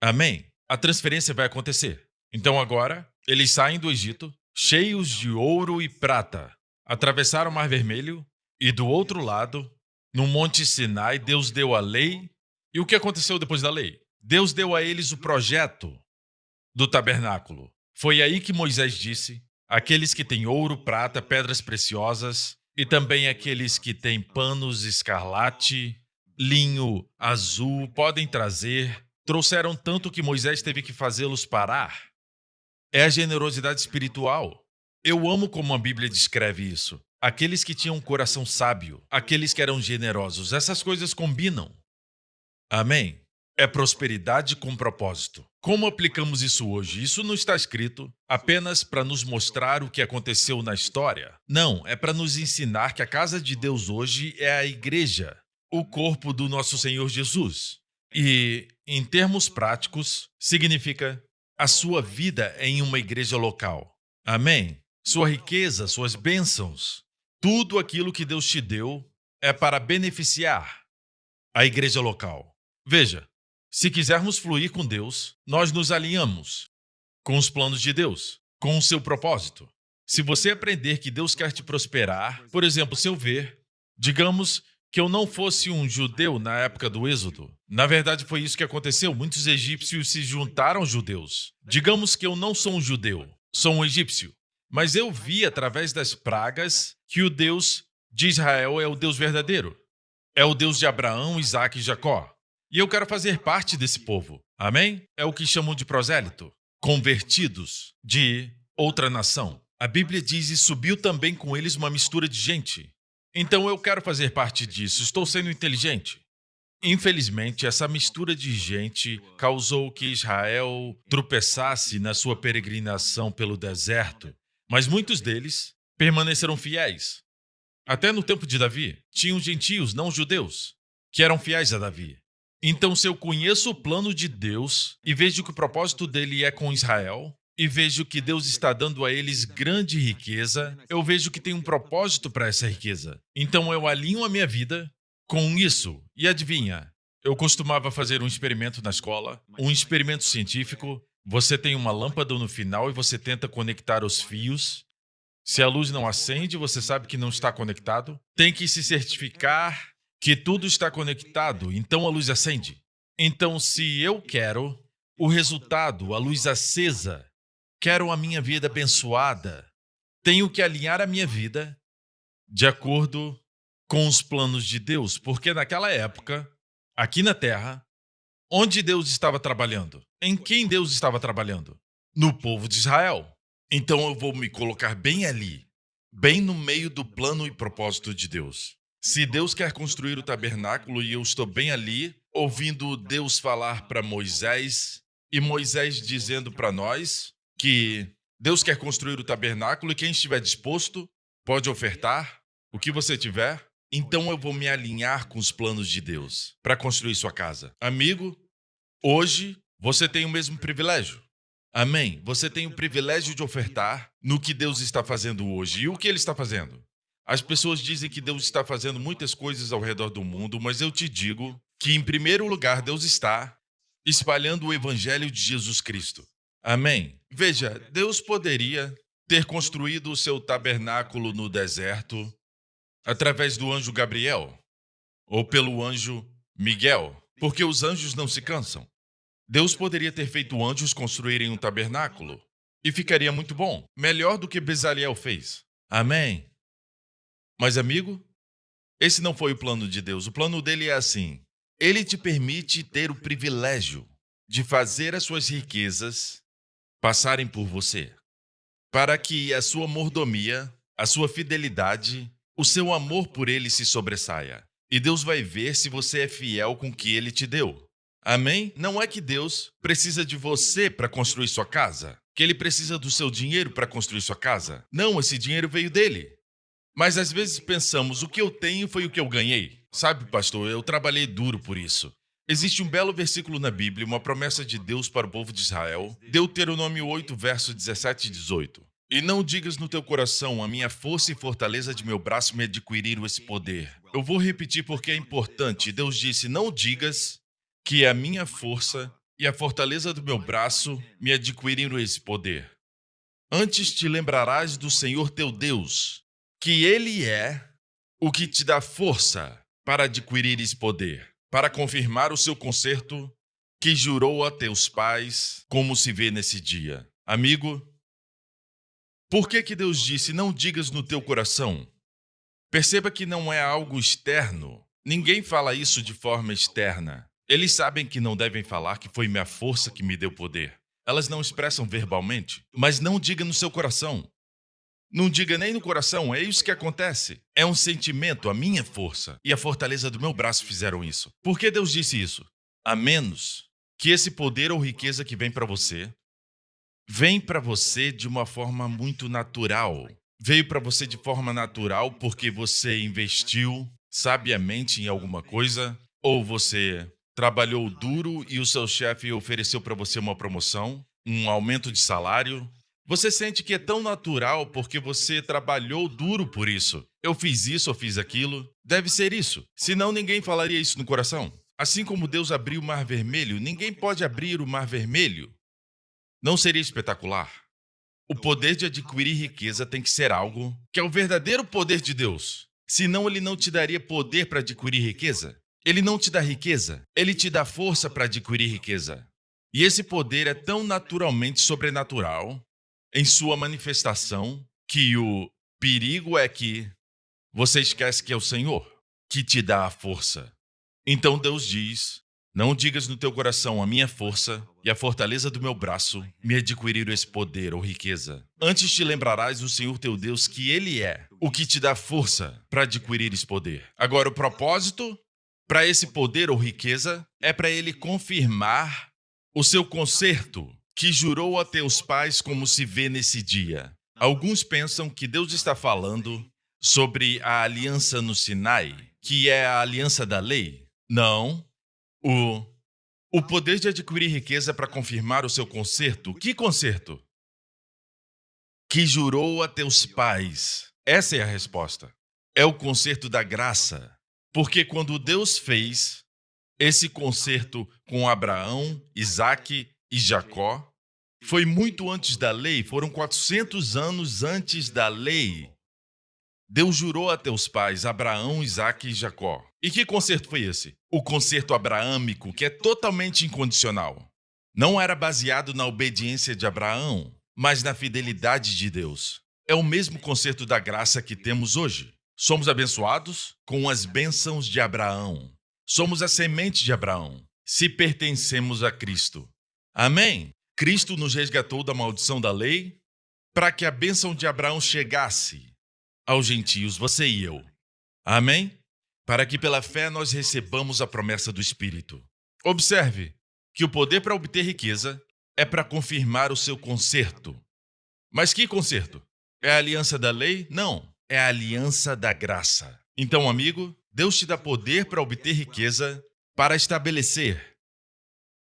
Amém? A transferência vai acontecer. Então agora, eles saem do Egito, cheios de ouro e prata, atravessaram o Mar Vermelho e do outro lado, no Monte Sinai, Deus deu a lei. E o que aconteceu depois da lei? Deus deu a eles o projeto do tabernáculo. Foi aí que Moisés disse: aqueles que têm ouro, prata, pedras preciosas, e também aqueles que têm panos escarlate, linho azul, podem trazer. Trouxeram tanto que Moisés teve que fazê-los parar. É a generosidade espiritual. Eu amo como a Bíblia descreve isso. Aqueles que tinham um coração sábio, aqueles que eram generosos, essas coisas combinam. Amém? É prosperidade com propósito. Como aplicamos isso hoje? Isso não está escrito apenas para nos mostrar o que aconteceu na história. Não, é para nos ensinar que a casa de Deus hoje é a igreja, o corpo do nosso Senhor Jesus. E, em termos práticos, significa a sua vida em uma igreja local. Amém? Sua riqueza, suas bênçãos, tudo aquilo que Deus te deu é para beneficiar a igreja local. Veja, se quisermos fluir com Deus, nós nos alinhamos com os planos de Deus, com o seu propósito. Se você aprender que Deus quer te prosperar, por exemplo, se eu ver, digamos que eu não fosse um judeu na época do Êxodo. Na verdade, foi isso que aconteceu. Muitos egípcios se juntaram aos judeus. Digamos que eu não sou um judeu, sou um egípcio. Mas eu vi, através das pragas, que o Deus de Israel é o Deus verdadeiro. É o Deus de Abraão, Isaque e Jacó. E eu quero fazer parte desse povo. Amém? É o que chamam de prosélito. Convertidos de outra nação. A Bíblia diz: e subiu também com eles uma mistura de gente. Então eu quero fazer parte disso. Estou sendo inteligente. Infelizmente, essa mistura de gente causou que Israel tropeçasse na sua peregrinação pelo deserto. Mas muitos deles permaneceram fiéis. Até no tempo de Davi, tinham gentios, não judeus, que eram fiéis a Davi. Então, se eu conheço o plano de Deus e vejo que o propósito dele é com Israel, e vejo que Deus está dando a eles grande riqueza, eu vejo que tem um propósito para essa riqueza. Então, eu alinho a minha vida com isso. E adivinha? Eu costumava fazer um experimento na escola, um experimento científico. Você tem uma lâmpada no final e você tenta conectar os fios. Se a luz não acende, você sabe que não está conectado. Tem que se certificar que tudo está conectado, então a luz acende. Então, se eu quero o resultado, a luz acesa, quero a minha vida abençoada, tenho que alinhar a minha vida de acordo com os planos de Deus, porque naquela época, aqui na Terra, onde Deus estava trabalhando? Em quem Deus estava trabalhando? No povo de Israel. Então eu vou me colocar bem ali, bem no meio do plano e propósito de Deus. Se Deus quer construir o tabernáculo e eu estou bem ali, ouvindo Deus falar para Moisés, e Moisés dizendo para nós que Deus quer construir o tabernáculo e quem estiver disposto pode ofertar o que você tiver, então eu vou me alinhar com os planos de Deus para construir sua casa. Amigo, hoje você tem o mesmo privilégio. Amém? Você tem o privilégio de ofertar no que Deus está fazendo hoje. E o que Ele está fazendo? As pessoas dizem que Deus está fazendo muitas coisas ao redor do mundo, mas eu te digo que, em primeiro lugar, Deus está espalhando o Evangelho de Jesus Cristo. Amém? Veja, Deus poderia ter construído o seu tabernáculo no deserto através do anjo Gabriel ou pelo anjo Miguel, porque os anjos não se cansam. Deus poderia ter feito anjos construírem um tabernáculo e ficaria muito bom, melhor do que Bezaleel fez. Amém? Mas, amigo, esse não foi o plano de Deus. O plano dele é assim: ele te permite ter o privilégio de fazer as suas riquezas passarem por você, para que a sua mordomia, a sua fidelidade, o seu amor por ele se sobressaia. E Deus vai ver se você é fiel com o que ele te deu. Amém? Não é que Deus precisa de você para construir sua casa, que ele precisa do seu dinheiro para construir sua casa. Não, esse dinheiro veio dele. Mas às vezes pensamos, o que eu tenho foi o que eu ganhei. Sabe, pastor, eu trabalhei duro por isso. Existe um belo versículo na Bíblia, uma promessa de Deus para o povo de Israel, Deuteronômio 8, verso 17 e 18. E não digas no teu coração, a minha força e fortaleza de meu braço me adquiriram esse poder. Eu vou repetir porque é importante. Deus disse, não digas que a minha força e a fortaleza do meu braço me adquiriram esse poder. Antes te lembrarás do Senhor teu Deus, que Ele é o que te dá força para adquirir esse poder, para confirmar o seu concerto que jurou a teus pais, como se vê nesse dia. Amigo, por que Deus disse, não digas no teu coração? Perceba que não é algo externo. Ninguém fala isso de forma externa. Eles sabem que não devem falar que foi minha força que me deu poder. Elas não expressam verbalmente, mas não diga no seu coração. Não diga nem no coração, é isso que acontece. É um sentimento, a minha força e a fortaleza do meu braço fizeram isso. Por que Deus disse isso? A menos que esse poder ou riqueza que vem para você de uma forma muito natural. Veio para você de forma natural porque você investiu sabiamente em alguma coisa, ou você trabalhou duro e o seu chefe ofereceu para você uma promoção, um aumento de salário. Você sente que é tão natural porque você trabalhou duro por isso. Eu fiz isso, eu fiz aquilo. Deve ser isso. Senão ninguém falaria isso no coração. Assim como Deus abriu o Mar Vermelho, ninguém pode abrir o Mar Vermelho. Não seria espetacular? O poder de adquirir riqueza tem que ser algo que é o verdadeiro poder de Deus. Senão ele não te daria poder para adquirir riqueza. Ele não te dá riqueza, ele te dá força para adquirir riqueza. E esse poder é tão naturalmente sobrenatural em sua manifestação que o perigo é que você esquece que é o Senhor que te dá a força. Então Deus diz, não digas no teu coração, a minha força e a fortaleza do meu braço me adquiriram esse poder ou riqueza. Antes te lembrarás do Senhor teu Deus que Ele é o que te dá força para adquirir esse poder. Agora, o propósito para esse poder ou riqueza é para Ele confirmar o seu concerto que jurou a teus pais como se vê nesse dia. Alguns pensam que Deus está falando sobre a aliança no Sinai, que é a aliança da lei. Não. O poder de adquirir riqueza para confirmar o seu concerto. Que concerto? Que jurou a teus pais. Essa é a resposta. É o concerto da graça. Porque quando Deus fez esse concerto com Abraão, Isaque e Jacó, foi muito antes da lei, foram 400 anos antes da lei. Deus jurou a teus pais, Abraão, Isaque e Jacó. E que concerto foi esse? O concerto abraâmico, que é totalmente incondicional. Não era baseado na obediência de Abraão, mas na fidelidade de Deus. É o mesmo concerto da graça que temos hoje. Somos abençoados com as bênçãos de Abraão. Somos a semente de Abraão, se pertencemos a Cristo. Amém? Cristo nos resgatou da maldição da lei para que a bênção de Abraão chegasse aos gentios, você e eu. Amém? Para que pela fé nós recebamos a promessa do Espírito. Observe que o poder para obter riqueza é para confirmar o seu concerto. Mas que concerto? É a aliança da lei? Não, é a aliança da graça. Então, amigo, Deus te dá poder para obter riqueza para estabelecer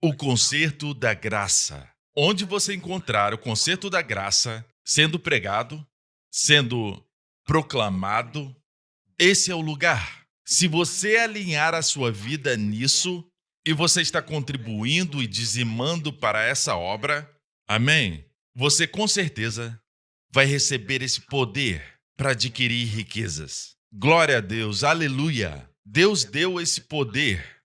o concerto da graça. Onde você encontrar o concerto da graça sendo pregado, sendo proclamado, esse é o lugar. Se você alinhar a sua vida nisso e você está contribuindo e dizimando para essa obra, amém? Você com certeza vai receber esse poder para adquirir riquezas. Glória a Deus, aleluia! Deus deu esse poder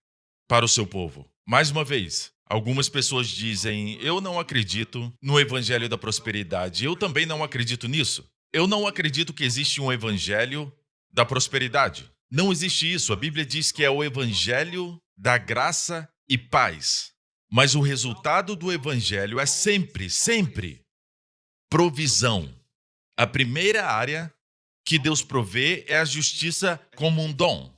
para o seu povo. Mais uma vez, algumas pessoas dizem, eu não acredito no evangelho da prosperidade. Eu também não acredito nisso. Eu não acredito que existe um evangelho da prosperidade. Não existe isso. A Bíblia diz que é o evangelho da graça e paz. Mas o resultado do evangelho é sempre provisão. A primeira área que Deus provê é a justiça como um dom.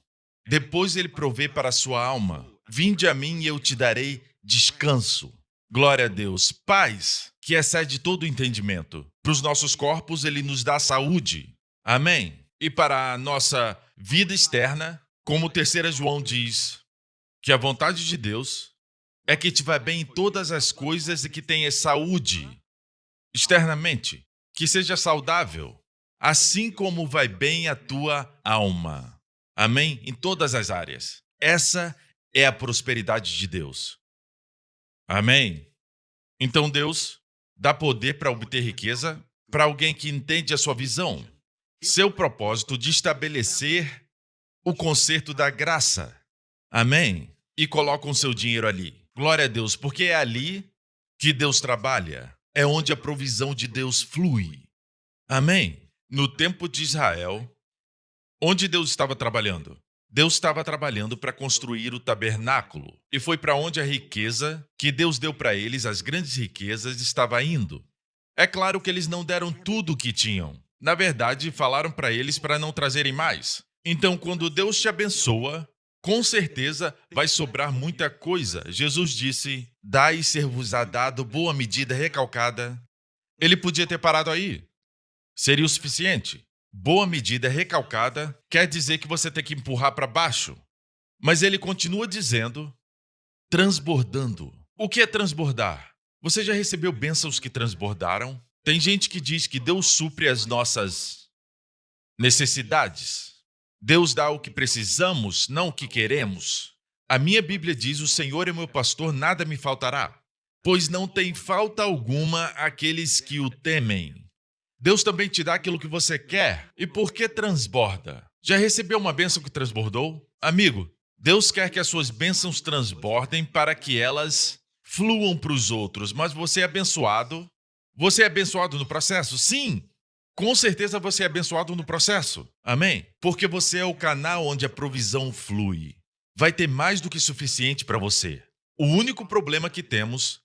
Depois ele provê para a sua alma. Vinde a mim e eu te darei descanso. Glória a Deus. Paz, que excede todo o entendimento. Para os nossos corpos, ele nos dá saúde. Amém? E para a nossa vida externa, como 3 João diz, que a vontade de Deus é que te vá bem em todas as coisas e que tenha saúde externamente, que seja saudável, assim como vai bem a tua alma. Amém? Em todas as áreas. Essa é a prosperidade de Deus. Amém? Então Deus dá poder para obter riqueza para alguém que entende a sua visão, seu propósito de estabelecer o concerto da graça. Amém? E colocam seu dinheiro ali. Glória a Deus, porque é ali que Deus trabalha. É onde a provisão de Deus flui. Amém? No tempo de Israel, onde Deus estava trabalhando? Deus estava trabalhando para construir o tabernáculo. E foi para onde a riqueza que Deus deu para eles, as grandes riquezas, estava indo. É claro que eles não deram tudo o que tinham. Na verdade, falaram para eles para não trazerem mais. Então, quando Deus te abençoa, com certeza vai sobrar muita coisa. Jesus disse, dai e ser-vos-á dado boa medida recalcada. Ele podia ter parado aí. Seria o suficiente. Boa medida recalcada quer dizer que você tem que empurrar para baixo. Mas ele continua dizendo, transbordando. O que é transbordar? Você já recebeu bênçãos que transbordaram? Tem gente que diz que Deus supre as nossas necessidades. Deus dá o que precisamos, não o que queremos. A minha Bíblia diz, o Senhor é meu pastor, nada me faltará. Pois não tem falta alguma àqueles que o temem. Deus também te dá aquilo que você quer. E por que transborda? Já recebeu uma bênção que transbordou? Amigo, Deus quer que as suas bênçãos transbordem para que elas fluam para os outros. Mas você é abençoado? Você é abençoado no processo? Sim. Com certeza você é abençoado no processo. Amém? Porque você é o canal onde a provisão flui. Vai ter mais do que suficiente para você. O único problema que temos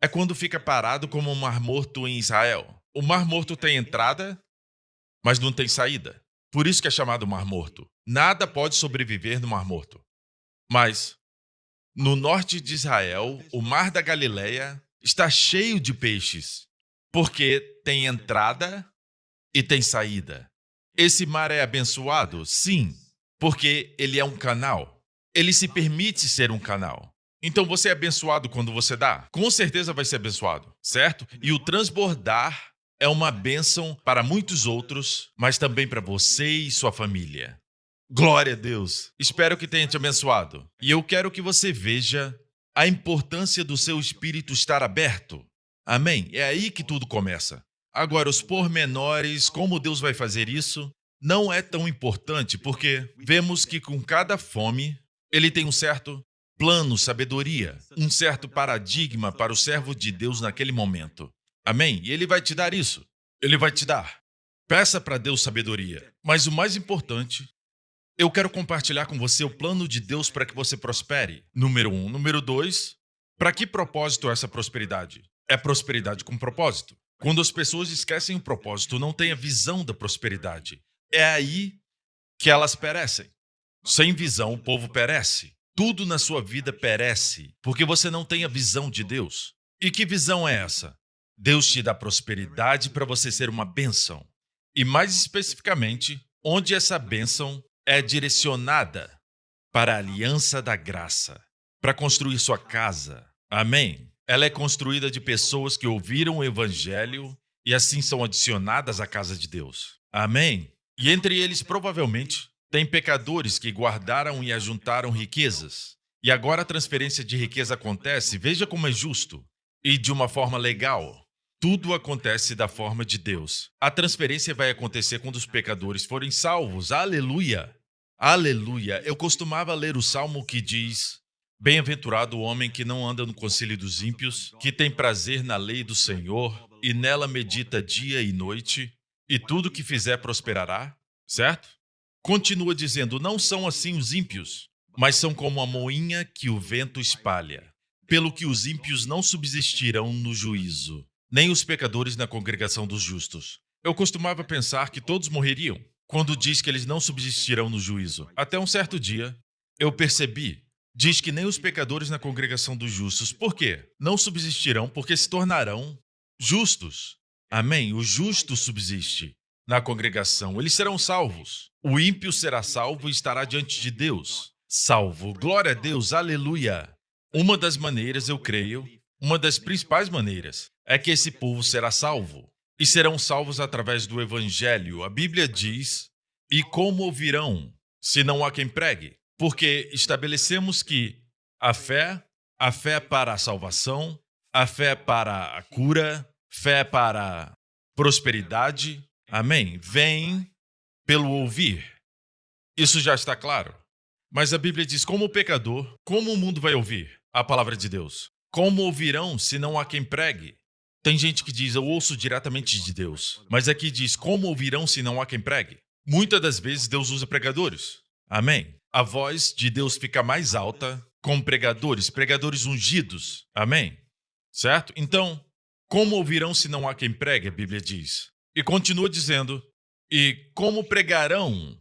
é quando fica parado como um mar morto em Israel. O mar morto tem entrada, mas não tem saída. Por isso que é chamado mar morto. Nada pode sobreviver no mar morto. Mas, no norte de Israel, o mar da Galileia está cheio de peixes, porque tem entrada e tem saída. Esse mar é abençoado? Sim, porque ele é um canal. Ele se permite ser um canal. Então você é abençoado quando você dá? Com certeza vai ser abençoado, certo? E o transbordar é uma bênção para muitos outros, mas também para você e sua família. Glória a Deus. Espero que tenha te abençoado. E eu quero que você veja a importância do seu espírito estar aberto. Amém? É aí que tudo começa. Agora, os pormenores, como Deus vai fazer isso, não é tão importante, porque vemos que com cada fome, ele tem um certo plano, sabedoria, um certo paradigma para o servo de Deus naquele momento. Amém? E ele vai te dar isso. Ele vai te dar. Peça para Deus sabedoria. Mas o mais importante, eu quero compartilhar com você o plano de Deus para que você prospere. Número 1. Número 2, para que propósito é essa prosperidade? É prosperidade com propósito. Quando as pessoas esquecem o propósito, não têm a visão da prosperidade. É aí que elas perecem. Sem visão, o povo perece. Tudo na sua vida perece, porque você não tem a visão de Deus. E que visão é essa? Deus te dá prosperidade para você ser uma bênção. E mais especificamente, onde essa bênção é direcionada para a aliança da graça, para construir sua casa. Amém? Ela é construída de pessoas que ouviram o evangelho e assim são adicionadas à casa de Deus. Amém? E entre eles, provavelmente, tem pecadores que guardaram e ajuntaram riquezas. E agora a transferência de riqueza acontece, veja como é justo, e de uma forma legal. Tudo acontece da forma de Deus. A transferência vai acontecer quando os pecadores forem salvos. Aleluia! Aleluia! Eu costumava ler o salmo que diz: bem-aventurado o homem que não anda no conselho dos ímpios, que tem prazer na lei do Senhor e nela medita dia e noite, e tudo que fizer prosperará, certo? Continua dizendo, não são assim os ímpios, mas são como a moinha que o vento espalha, pelo que os ímpios não subsistirão no juízo, nem os pecadores na congregação dos justos. Eu costumava pensar que todos morreriam, quando diz que eles não subsistirão no juízo. Até um certo dia, eu percebi, diz que nem os pecadores na congregação dos justos. Por quê? Não subsistirão porque se tornarão justos. Amém? O justo subsiste na congregação. Eles serão salvos. O ímpio será salvo e estará diante de Deus. Salvo. Glória a Deus. Aleluia. Uma das maneiras, eu creio, uma das principais maneiras, é que esse povo será salvo. E serão salvos através do evangelho. A Bíblia diz, e como ouvirão, se não há quem pregue? Porque estabelecemos que a fé para a salvação, a fé para a cura, fé para a prosperidade, amém? Vem pelo ouvir. Isso já está claro. Mas a Bíblia diz, como pecador, como o mundo vai ouvir a palavra de Deus? Como ouvirão se não há quem pregue? Tem gente que diz, eu ouço diretamente de Deus. Mas aqui diz, como ouvirão se não há quem pregue? Muitas das vezes Deus usa pregadores. Amém? A voz de Deus fica mais alta com pregadores, pregadores ungidos. Amém? Certo? Então, como ouvirão se não há quem pregue, a Bíblia diz. E continua dizendo, e como pregarão,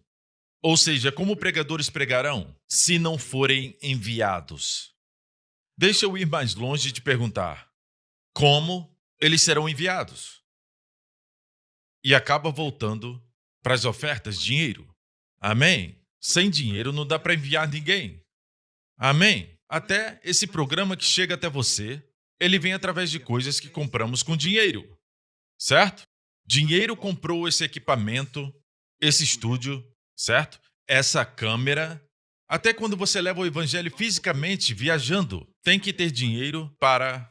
ou seja, como pregadores pregarão, se não forem enviados? Deixa eu ir mais longe e te perguntar, como eles serão enviados? E acaba voltando para as ofertas, dinheiro. Amém? Sem dinheiro não dá para enviar ninguém. Amém? Até esse programa que chega até você, ele vem através de coisas que compramos com dinheiro. Certo? Dinheiro comprou esse equipamento, esse estúdio, certo? Essa câmera. Até quando você leva o evangelho fisicamente viajando, tem que ter dinheiro para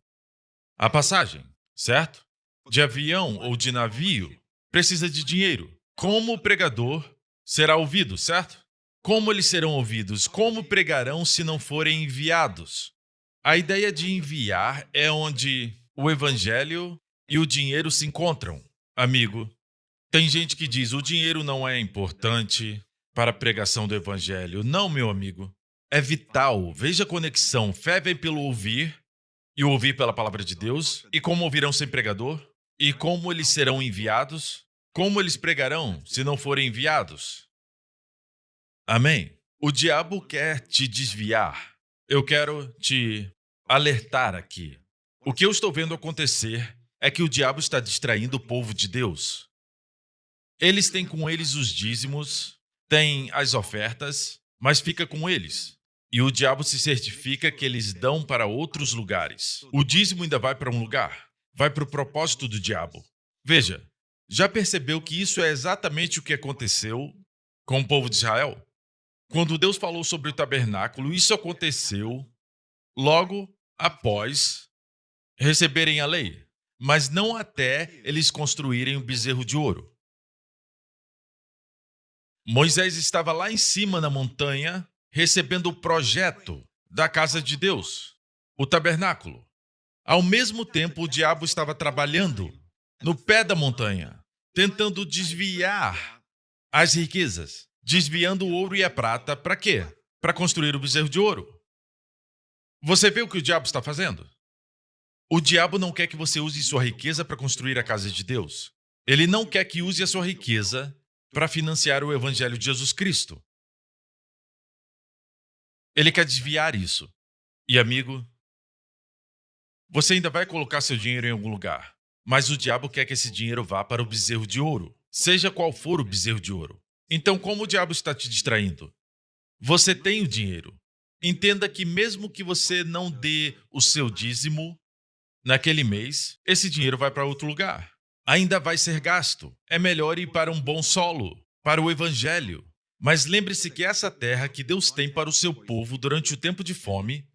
a passagem, certo? De avião ou de navio, precisa de dinheiro. Como o pregador será ouvido, certo? Como eles serão ouvidos? Como pregarão se não forem enviados? A ideia de enviar é onde o evangelho e o dinheiro se encontram. Amigo, tem gente que diz, o dinheiro não é importante para a pregação do evangelho. Não, meu amigo. É vital. Veja a conexão. Fé vem pelo ouvir, e ouvir pela palavra de Deus. E como ouvirão sem pregador? E como eles serão enviados? Como eles pregarão se não forem enviados? Amém? O diabo quer te desviar. Eu quero te alertar aqui. O que eu estou vendo acontecer é que o diabo está distraindo o povo de Deus. Eles têm com eles os dízimos, têm as ofertas, mas fica com eles. E o diabo se certifica que eles dão para outros lugares. O dízimo ainda vai para um lugar, vai para o propósito do diabo. Veja, já percebeu que isso é exatamente o que aconteceu com o povo de Israel? Quando Deus falou sobre o tabernáculo, isso aconteceu logo após receberem a lei, mas não até eles construírem o bezerro de ouro. Moisés estava lá em cima na montanha, recebendo o projeto da casa de Deus, o tabernáculo. Ao mesmo tempo, o diabo estava trabalhando no pé da montanha, tentando desviar as riquezas, desviando o ouro e a prata. Para quê? Para construir o bezerro de ouro. Você vê o que o diabo está fazendo? O diabo não quer que você use sua riqueza para construir a casa de Deus. Ele não quer que use a sua riqueza para financiar o evangelho de Jesus Cristo. Ele quer desviar isso. E, amigo, você ainda vai colocar seu dinheiro em algum lugar, mas o diabo quer que esse dinheiro vá para o bezerro de ouro, seja qual for o bezerro de ouro. Então, como o diabo está te distraindo? Você tem o dinheiro. Entenda que mesmo que você não dê o seu dízimo naquele mês, esse dinheiro vai para outro lugar. Ainda vai ser gasto. É melhor ir para um bom solo, para o evangelho. Mas lembre-se que essa terra que Deus tem para o seu povo durante o tempo de fome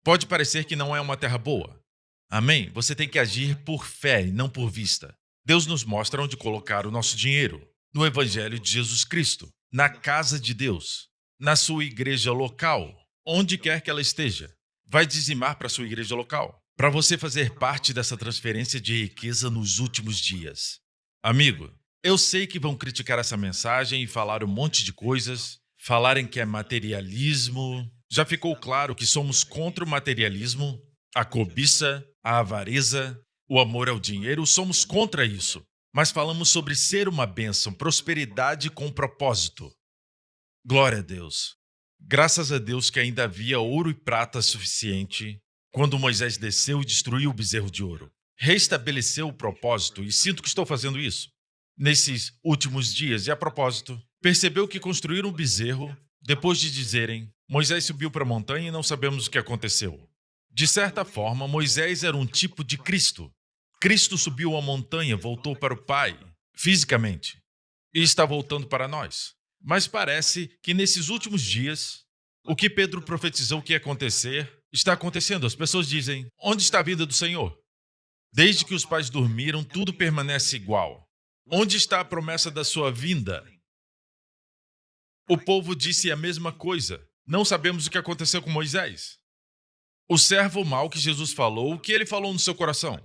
pode parecer que não é uma terra boa. Amém? Você tem que agir por fé e não por vista. Deus nos mostra onde colocar o nosso dinheiro. No evangelho de Jesus Cristo, na casa de Deus, na sua igreja local, onde quer que ela esteja. Vai dizimar para a sua igreja local, para você fazer parte dessa transferência de riqueza nos últimos dias. Amigo, eu sei que vão criticar essa mensagem e falar um monte de coisas, falarem que é materialismo. Já ficou claro que somos contra o materialismo, a cobiça, a avareza, o amor ao dinheiro, somos contra isso. Mas falamos sobre ser uma bênção, prosperidade com propósito. Glória a Deus. Graças a Deus que ainda havia ouro e prata suficiente quando Moisés desceu e destruiu o bezerro de ouro. Restabeleceu o propósito, e sinto que estou fazendo isso nesses últimos dias. E a propósito, percebeu que construíram um bezerro depois de dizerem: Moisés subiu para a montanha e não sabemos o que aconteceu. De certa forma, Moisés era um tipo de Cristo. Cristo subiu a montanha, voltou para o Pai, fisicamente, e está voltando para nós. Mas parece que nesses últimos dias, o que Pedro profetizou que ia acontecer, está acontecendo. As pessoas dizem: onde está a vida do Senhor? Desde que os pais dormiram, tudo permanece igual. Onde está a promessa da sua vinda? O povo disse a mesma coisa. Não sabemos o que aconteceu com Moisés. O servo mau que Jesus falou, o que ele falou no seu coração?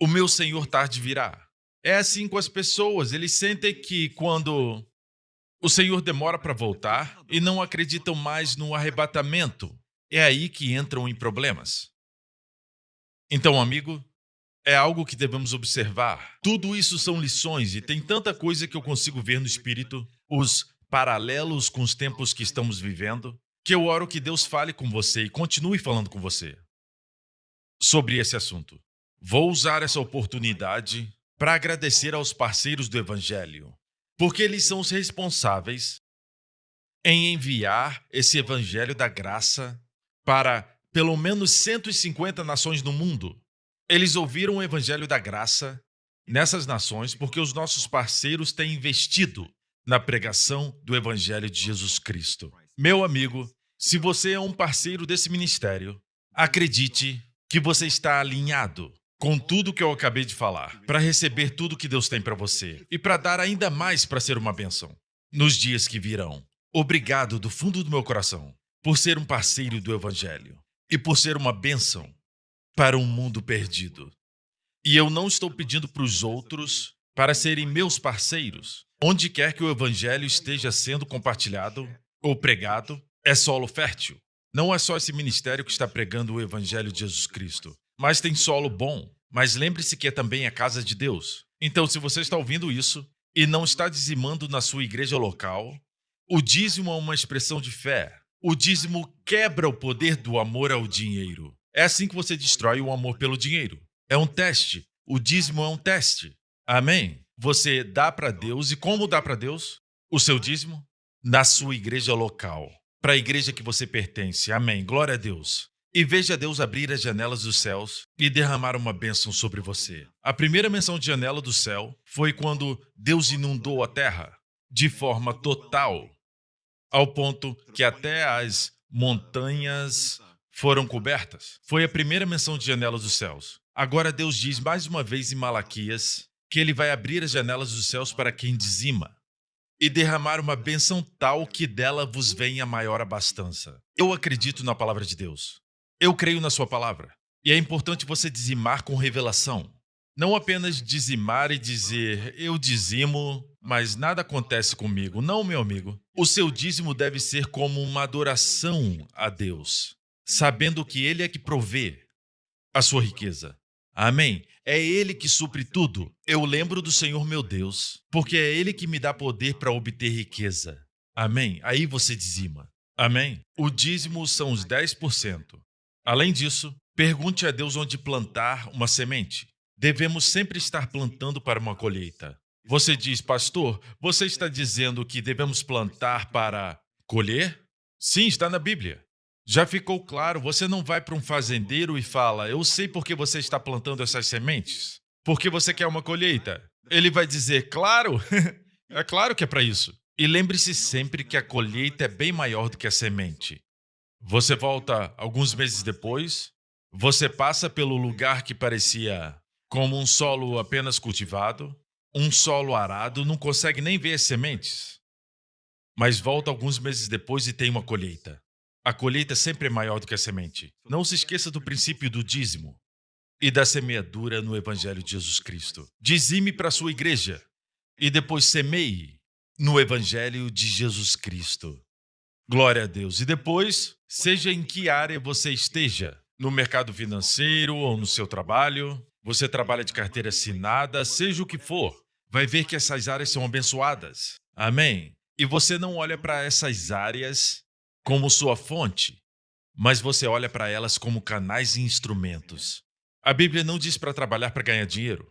O meu Senhor tarde virá. É assim com as pessoas. Eles sentem que quando o Senhor demora para voltar e não acreditam mais no arrebatamento, é aí que entram em problemas. Então, amigo, é algo que devemos observar. Tudo isso são lições e tem tanta coisa que eu consigo ver no Espírito, os paralelos com os tempos que estamos vivendo, que eu oro que Deus fale com você e continue falando com você sobre esse assunto. Vou usar essa oportunidade para agradecer aos parceiros do Evangelho, porque eles são os responsáveis em enviar esse Evangelho da graça para pelo menos 150 nações no mundo. Eles ouviram o Evangelho da graça nessas nações porque os nossos parceiros têm investido na pregação do Evangelho de Jesus Cristo. Meu amigo, se você é um parceiro desse ministério, acredite que você está alinhado com tudo que eu acabei de falar, para receber tudo que Deus tem para você e para dar ainda mais para ser uma bênção nos dias que virão. Obrigado do fundo do meu coração por ser um parceiro do Evangelho e por ser uma bênção para um mundo perdido. E eu não estou pedindo para os outros para serem meus parceiros. Onde quer que o Evangelho esteja sendo compartilhado ou pregado, é solo fértil. Não é só esse ministério que está pregando o Evangelho de Jesus Cristo, mas tem solo bom. Mas lembre-se que é também a casa de Deus. Então, se você está ouvindo isso e não está dizimando na sua igreja local, o dízimo é uma expressão de fé. O dízimo quebra o poder do amor ao dinheiro. É assim que você destrói o amor pelo dinheiro. É um teste. O dízimo é um teste. Amém? Você dá para Deus. E como dá para Deus o seu dízimo? Na sua igreja local. Para a igreja que você pertence. Amém. Glória a Deus. E veja Deus abrir as janelas dos céus e derramar uma bênção sobre você. A primeira menção de janela do céu foi quando Deus inundou a terra de forma total. ao ponto que até as montanhas foram cobertas. Foi a primeira menção de janelas dos céus. Agora Deus diz mais uma vez em Malaquias que ele vai abrir as janelas dos céus para quem dizima e derramar uma bênção tal que dela vos venha maior abastança. Eu acredito na palavra de Deus. Eu creio na sua palavra. E é importante você dizimar com revelação. Não apenas dizimar e dizer, eu dizimo, mas nada acontece comigo. Não, meu amigo. O seu dízimo deve ser como uma adoração a Deus, sabendo que Ele é que provê a sua riqueza. Amém? É Ele que supre tudo. Eu lembro do Senhor meu Deus, porque é Ele que me dá poder para obter riqueza. Amém? Aí você dizima. Amém? O dízimo são os 10%. Além disso, pergunte a Deus onde plantar uma semente. Devemos sempre estar plantando para uma colheita. Você diz, pastor, você está dizendo que devemos plantar para colher? Sim, está na Bíblia. Já ficou claro, você não vai para um fazendeiro e fala, eu sei por que você está plantando essas sementes. Porque você quer uma colheita. Ele vai dizer, claro, é claro que é para isso. E lembre-se sempre que a colheita é bem maior do que a semente. Você volta alguns meses depois, você passa pelo lugar que parecia como um solo apenas cultivado, um solo arado, não consegue nem ver as sementes. Mas volta alguns meses depois e tem uma colheita. A colheita sempre é maior do que a semente. Não se esqueça do princípio do dízimo e da semeadura no Evangelho de Jesus Cristo. Dizime para a sua igreja e depois semeie no Evangelho de Jesus Cristo. Glória a Deus. E depois, seja em que área você esteja, no mercado financeiro ou no seu trabalho, você trabalha de carteira assinada, seja o que for, vai ver que essas áreas são abençoadas. Amém? E você não olha para essas áreas como sua fonte, mas você olha para elas como canais e instrumentos. A Bíblia não diz para trabalhar para ganhar dinheiro,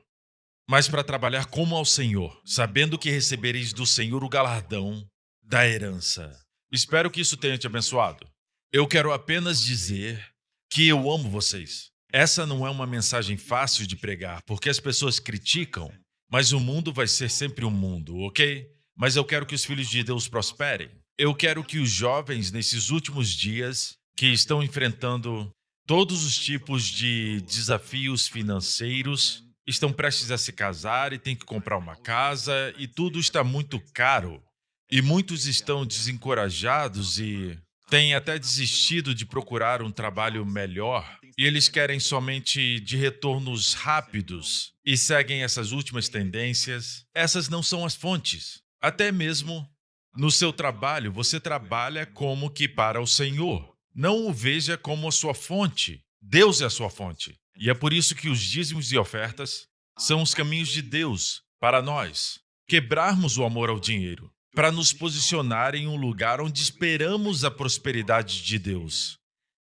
mas para trabalhar como ao Senhor, sabendo que recebereis do Senhor o galardão da herança. Espero que isso tenha te abençoado. Eu quero apenas dizer que eu amo vocês. Essa não é uma mensagem fácil de pregar, porque as pessoas criticam, mas o mundo vai ser sempre um mundo, ok? Mas eu quero que os filhos de Deus prosperem. Eu quero que os jovens, nesses últimos dias, que estão enfrentando todos os tipos de desafios financeiros, estão prestes a se casar e têm que comprar uma casa e tudo está muito caro. E muitos estão desencorajados e têm até desistido de procurar um trabalho melhor. E eles querem somente de retornos rápidos e seguem essas últimas tendências. Essas não são as fontes. Até mesmo no seu trabalho, você trabalha como que para o Senhor. Não o veja como a sua fonte. Deus é a sua fonte. E é por isso que os dízimos e ofertas são os caminhos de Deus para nós. Quebrarmos o amor ao dinheiro, para nos posicionar em um lugar onde esperamos a prosperidade de Deus.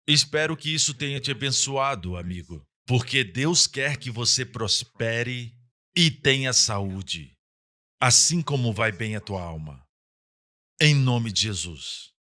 Espero que isso tenha te abençoado, amigo, porque Deus quer que você prospere e tenha saúde, assim como vai bem a tua alma. Em nome de Jesus.